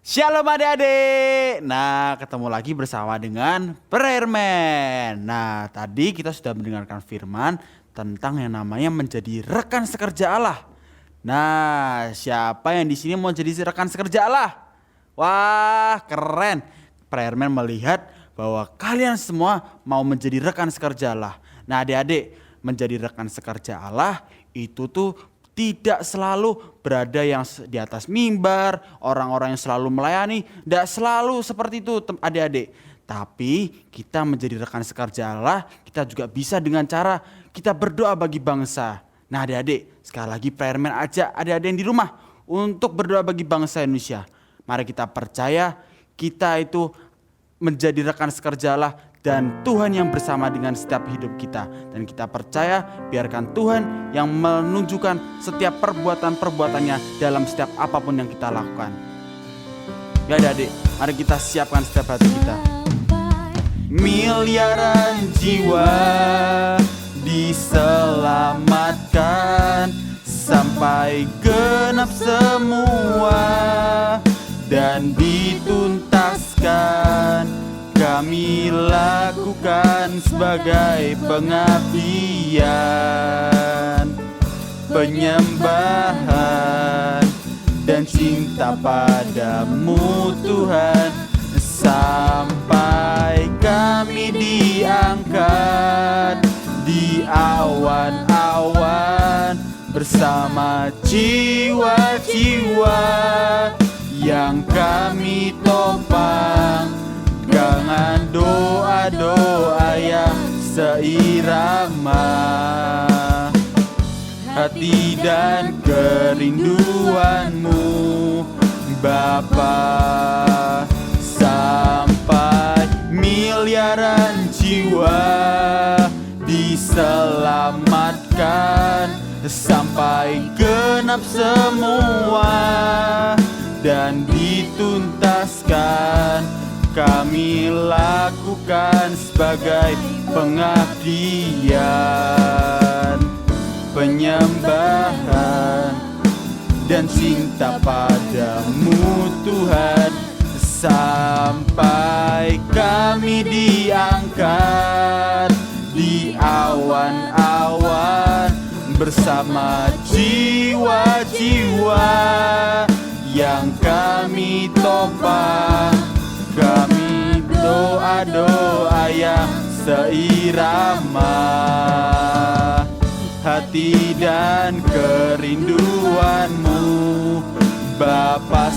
Shalom adik-adik. Nah, ketemu lagi bersama dengan Prayer Man. Nah, tadi kita sudah mendengarkan firman tentang yang namanya menjadi rekan sekerja Allah. Nah, siapa yang di sini mau jadi rekan sekerja Allah? Wah, keren. Prayer Man melihat bahwa kalian semua mau menjadi rekan sekerja Allah. Nah, adik-adik, menjadi rekan sekerja Allah itu tuh tidak selalu berada yang di atas mimbar, orang-orang yang selalu melayani, tidak selalu seperti itu adik-adik. Tapi kita menjadi rekan sekerja Allah, kita juga bisa dengan cara kita berdoa bagi bangsa. Nah adik-adik, sekali lagi Prayer Man ajak adik-adik yang di rumah untuk berdoa bagi bangsa Indonesia. Mari kita percaya kita itu menjadi rekan sekerja Allah dan Tuhan yang bersama dengan setiap hidup kita. Dan kita percaya biarkan Tuhan yang menunjukkan setiap perbuatan-perbuatannya dalam setiap apapun yang kita lakukan. Ya adik-adik, mari kita siapkan setiap hati kita. Miliaran jiwa diselamatkan sampai genap semua dan dituntaskan. Kami lakukan sebagai pengabdian, penyembahan dan cinta padamu Tuhan, sampai kami diangkat di awan-awan bersama jiwa-jiwa yang kami topang dengan doa-doa yang seirama hati dan kerinduanmu Bapa, sampai miliaran jiwa diselamatkan sampai genap semua dan dituntaskan. Kami lakukan sebagai pengabdian, penyembahan dan cinta padamu Tuhan, sampai kami diangkat di awan-awan bersama jiwa-jiwa yang kami topang. Kami doa-doa yang seirama hati dan kerinduanmu Bapa,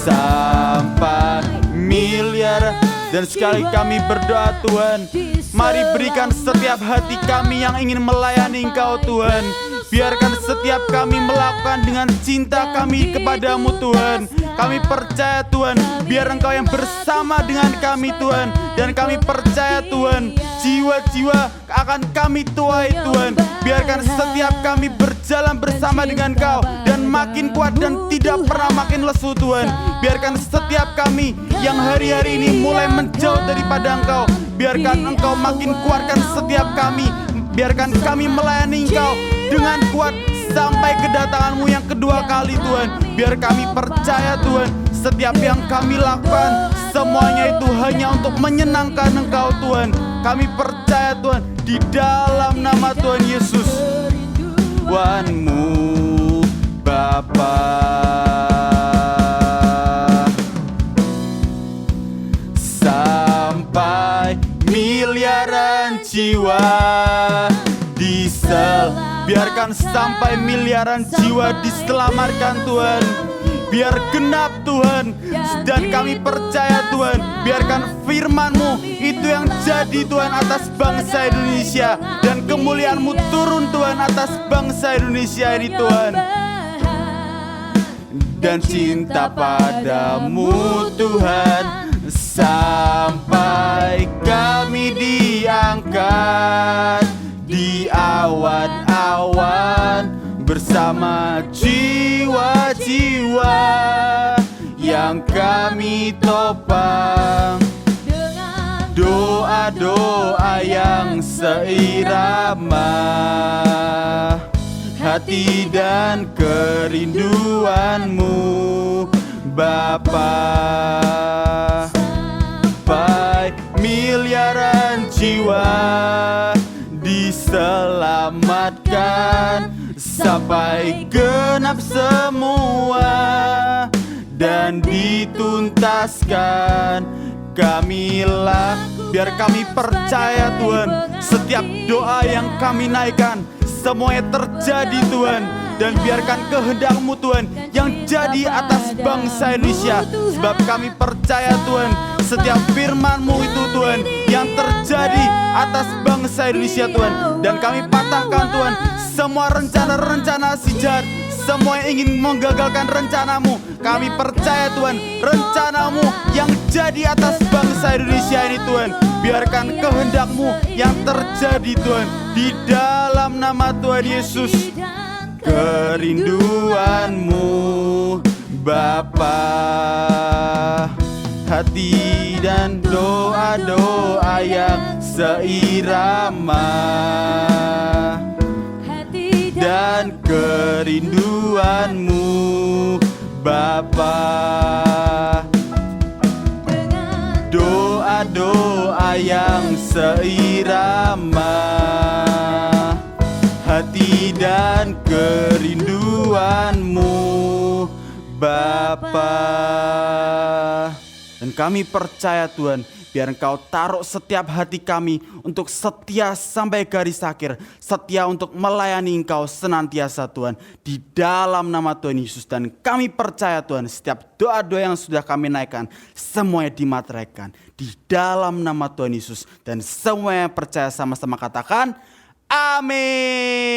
sampai miliar. Dan sekali kami berdoa Tuhan, mari berikan setiap hati kami yang ingin melayani Engkau Tuhan. Biarkan setiap kami melakukan dengan cinta kami kepadamu Tuhan. Kami percaya Tuhan, biar Engkau yang bersama dengan kami Tuhan. Dan kami percaya Tuhan, jiwa-jiwa akan kami tuai Tuhan. Biarkan setiap kami berjalan bersama dengan Engkau dan makin kuat dan tidak pernah makin lesu Tuhan. Biarkan setiap kami yang hari-hari ini mulai menjauh daripada Engkau, biarkan Engkau makin kuatkan setiap kami. Biarkan kami melayani Engkau dengan kuat sampai kedatangan-Mu yang kedua kali Tuhan. Biar kami percaya Tuhan, setiap yang kami lakukan semuanya itu hanya untuk menyenangkan Engkau Tuhan. Kami percaya Tuhan, di dalam nama Tuhan Yesus. Tuhan-Mu Bapa, sampai miliaran jiwa biarkan sampai miliaran jiwa diselamatkan Tuhan. Biar genap Tuhan. Dan kami percaya Tuhan, biarkan firman-Mu itu yang jadi Tuhan atas bangsa Indonesia. Dan kemuliaan-Mu turun Tuhan atas bangsa Indonesia ini Tuhan. Dan cinta padamu Tuhan, sampai kami diangkat di awan-awan bersama jiwa-jiwa yang kami topang doa-doa yang seirama hati dan kerinduanmu Bapa. Sampai miliaran jiwa diselamatkan, sampai genap semua dan dituntaskan. Kamilah, biar kami percaya Tuhan, setiap doa yang kami naikkan semuanya terjadi Tuhan. Dan biarkan kehendak-Mu Tuhan yang jadi atas bangsa Indonesia. Sebab kami percaya Tuhan, setiap firman-Mu itu Tuhan yang terjadi atas bangsa Indonesia Tuhan. Dan kami patahkan Tuhan semua rencana-rencana si jahat, semua yang ingin menggagalkan rencana-Mu. Kami percaya Tuhan, rencana-Mu yang jadi atas bangsa Indonesia ini Tuhan. Biarkan kehendak-Mu yang terjadi Tuhan, di dalam nama Tuhan Yesus. Kerinduan-Mu Bapa, hati dan doa-doa yang seirama dan kerinduan-Mu Bapa, doa-doa yang seirama hati dan kerinduan-Mu Bapa. Dan kami percaya Tuhan, biar Engkau taruh setiap hati kami untuk setia sampai garis akhir, setia untuk melayani Engkau senantiasa Tuhan, di dalam nama Tuhan Yesus. Dan kami percaya Tuhan, setiap doa-doa yang sudah kami naikkan semuanya dimateraikan di dalam nama Tuhan Yesus. Dan semuanya percaya sama-sama katakan amin.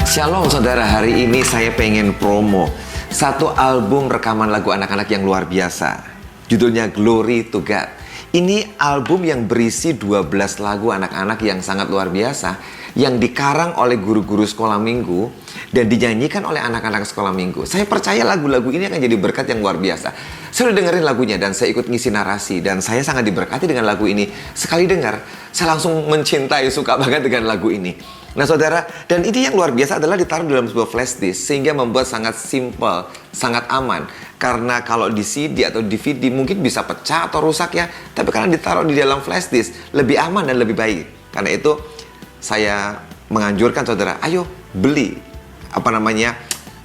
Shalom saudara, hari ini saya pengen promo satu album rekaman lagu anak-anak yang luar biasa. Judulnya Glory to God. Ini album yang berisi 12 lagu anak-anak yang sangat luar biasa, yang dikarang oleh guru-guru sekolah minggu dan dinyanyikan oleh anak-anak sekolah minggu. Saya percaya lagu-lagu ini akan jadi berkat yang luar biasa. Saya udah dengerin lagunya dan saya ikut ngisi narasi, dan saya sangat diberkati dengan lagu ini. Sekali dengar, saya langsung mencintai, suka banget dengan lagu ini. Nah saudara, dan ini yang luar biasa adalah ditaruh dalam sebuah flash disk, sehingga membuat sangat simple, sangat aman. Karena kalau di CD atau DVD mungkin bisa pecah atau rusak ya, tapi karena ditaruh di dalam flash disk, lebih aman dan lebih baik. Karena itu saya menganjurkan saudara, ayo beli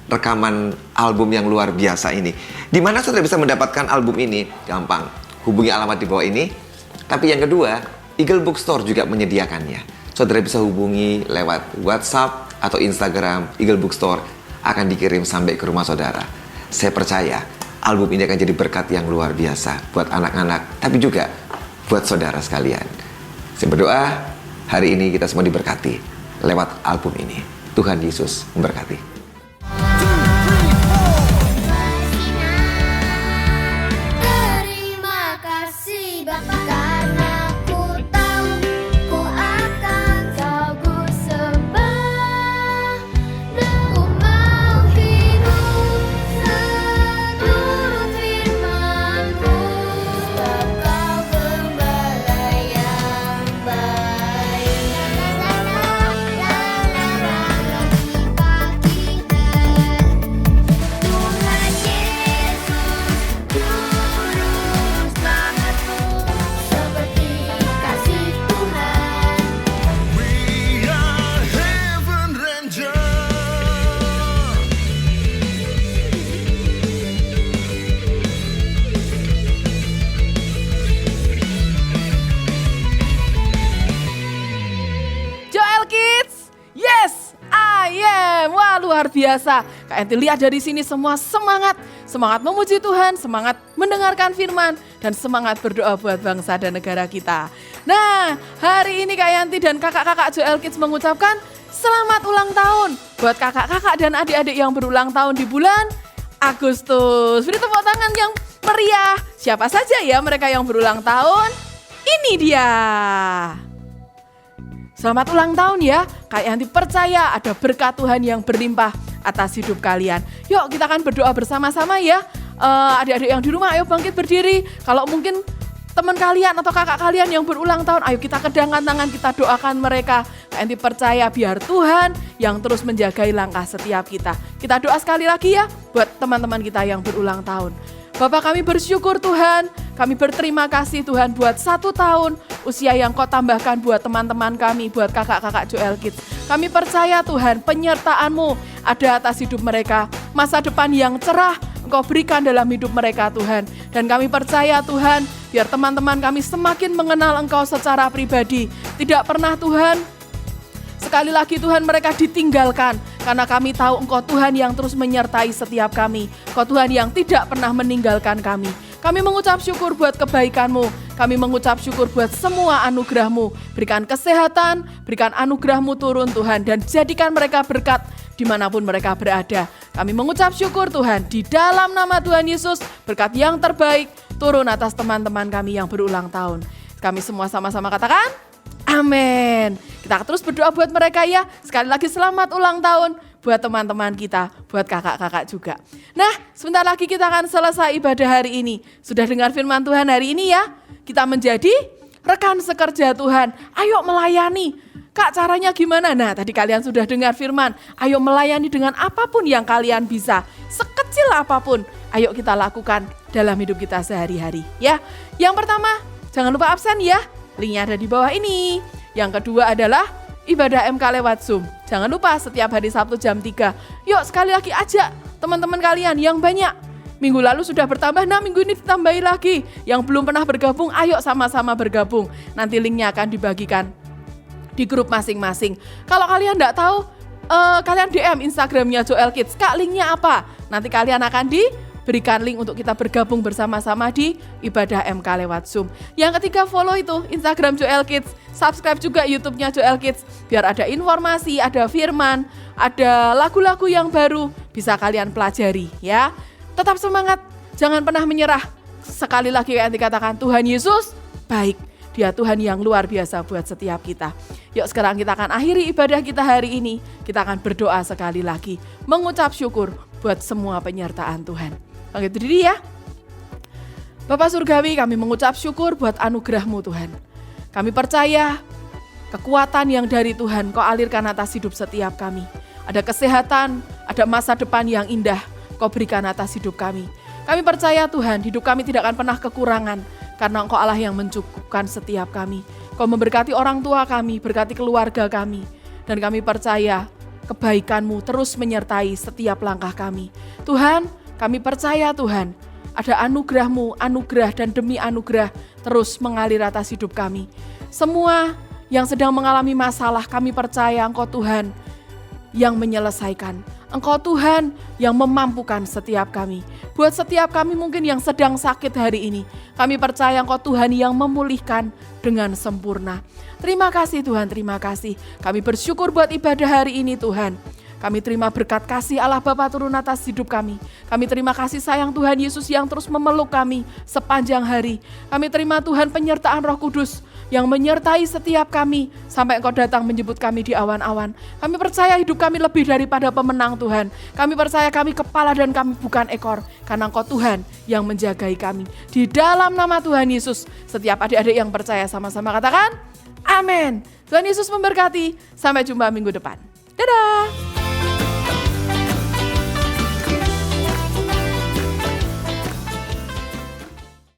rekaman album yang luar biasa ini. Di mana saudara bisa mendapatkan album ini? Gampang, hubungi alamat di bawah ini. Tapi yang kedua, Eagle Bookstore juga menyediakannya. Saudara bisa hubungi lewat WhatsApp atau Instagram. Eagle Bookstore akan dikirim sampai ke rumah saudara. Saya percaya album ini akan jadi berkat yang luar biasa buat anak-anak, tapi juga buat saudara sekalian. Saya berdoa hari ini kita semua diberkati lewat album ini. Tuhan Yesus memberkati. Terima kasih Bapa, karena ku tahu ku akan Kau sembah, dan ku mau hidup menurut firman-Mu, sebab Kau gembala yang baik. Tuhan Yesus, lurus banget-Mu, seperti kasih Tuhan. Joel Kids, yes, I am. Wah, luar biasa. Kak Enti lihat dari sini semua semangat memuji Tuhan, semangat mendengarkan firman, dan semangat berdoa buat bangsa dan negara kita. Nah, hari ini Kak Yanti dan kakak-kakak Joel Kids mengucapkan selamat ulang tahun buat kakak-kakak dan adik-adik yang berulang tahun di bulan Agustus. Beri tepuk tangan yang meriah. Siapa saja ya mereka yang berulang tahun? Ini dia. Selamat ulang tahun ya, Kak Yanti percaya ada berkat Tuhan yang berlimpah atas hidup kalian. Yuk kita akan berdoa bersama-sama ya. Adik-adik yang di rumah ayo bangkit berdiri. Kalau mungkin teman kalian atau kakak kalian yang berulang tahun, ayo kita kedangkan tangan, kita doakan mereka. Kak Enti percaya biar Tuhan yang terus menjagai langkah setiap kita. Kita doa sekali lagi ya buat teman-teman kita yang berulang tahun. Bapak, kami bersyukur Tuhan, kami berterima kasih Tuhan buat 1 tahun usia yang Kau tambahkan buat teman-teman kami, buat kakak-kakak Joel Kids. Kami percaya Tuhan penyertaan-Mu ada atas hidup mereka, masa depan yang cerah Engkau berikan dalam hidup mereka Tuhan. Dan kami percaya Tuhan, biar teman-teman kami semakin mengenal Engkau secara pribadi. Tidak pernah Tuhan, sekali lagi Tuhan mereka ditinggalkan, karena kami tahu Engkau Tuhan yang terus menyertai setiap kami. Engkau Tuhan yang tidak pernah meninggalkan kami. Kami mengucap syukur buat kebaikan-Mu. Kami mengucap syukur buat semua anugerah-Mu. Berikan kesehatan, berikan anugerah-Mu turun Tuhan. Dan jadikan mereka berkat dimanapun mereka berada. Kami mengucap syukur Tuhan. Di dalam nama Tuhan Yesus, berkat yang terbaik turun atas teman-teman kami yang berulang tahun. Kami semua sama-sama katakan, amin. Kita terus berdoa buat mereka ya. Sekali lagi selamat ulang tahun buat teman-teman kita, buat kakak-kakak juga. Nah, sebentar lagi kita akan selesai ibadah hari ini. Sudah dengar firman Tuhan hari ini ya? Kita menjadi rekan sekerja Tuhan. Ayo melayani. Kak, caranya gimana? Nah, tadi kalian sudah dengar firman. Ayo melayani dengan apapun yang kalian bisa. Sekecil apapun, ayo kita lakukan dalam hidup kita sehari-hari ya. Yang pertama, jangan lupa absen ya. Linknya ada di bawah ini. Yang kedua adalah ibadah MK lewat Zoom. Jangan lupa setiap hari Sabtu jam 3. Yuk sekali lagi ajak teman-teman kalian yang banyak. Minggu lalu sudah bertambah, nah minggu ini ditambahi lagi. Yang belum pernah bergabung, ayo sama-sama bergabung. Nanti linknya akan dibagikan di grup masing-masing. Kalau kalian enggak tahu, kalian DM Instagramnya Joel Kids. Kak, linknya apa? Nanti kalian akan diberikan link untuk kita bergabung bersama-sama di ibadah MK lewat Zoom. Yang ketiga, follow itu Instagram Joel Kids. Subscribe juga YouTube-nya Joel Kids. Biar ada informasi, ada firman, ada lagu-lagu yang baru bisa kalian pelajari ya. Tetap semangat, jangan pernah menyerah. Sekali lagi yang dikatakan Tuhan Yesus baik. Dia Tuhan yang luar biasa buat setiap kita. Yuk sekarang kita akan akhiri ibadah kita hari ini. Kita akan berdoa sekali lagi. Mengucap syukur buat semua penyertaan Tuhan. Bangkit berdiri ya. Bapak Surgawi, kami mengucap syukur buat anugerah-Mu Tuhan. Kami percaya kekuatan yang dari Tuhan Kau alirkan atas hidup setiap kami. Ada kesehatan, ada masa depan yang indah Kau berikan atas hidup kami. Kami percaya Tuhan, hidup kami tidak akan pernah kekurangan. Karena Engkau Allah yang mencukupkan setiap kami. Kau memberkati orang tua kami, berkati keluarga kami. Dan kami percaya kebaikan-Mu terus menyertai setiap langkah kami. Tuhan, kami percaya Tuhan, ada anugerah-Mu, anugerah dan demi anugerah terus mengalir atas hidup kami. Semua yang sedang mengalami masalah, kami percaya Engkau Tuhan yang menyelesaikan. Engkau Tuhan yang memampukan setiap kami. Buat setiap kami mungkin yang sedang sakit hari ini, kami percaya Engkau Tuhan yang memulihkan dengan sempurna. Terima kasih Tuhan, terima kasih. Kami bersyukur buat ibadah hari ini Tuhan. Kami terima berkat kasih Allah Bapa turun atas hidup kami. Kami terima kasih sayang Tuhan Yesus yang terus memeluk kami sepanjang hari. Kami terima Tuhan penyertaan Roh Kudus yang menyertai setiap kami sampai Engkau datang menjemput kami di awan-awan. Kami percaya hidup kami lebih daripada pemenang Tuhan. Kami percaya kami kepala dan kami bukan ekor, karena Engkau Tuhan yang menjagai kami. Di dalam nama Tuhan Yesus, setiap adik-adik yang percaya sama-sama katakan, amin. Tuhan Yesus memberkati. Sampai jumpa minggu depan. Dadah.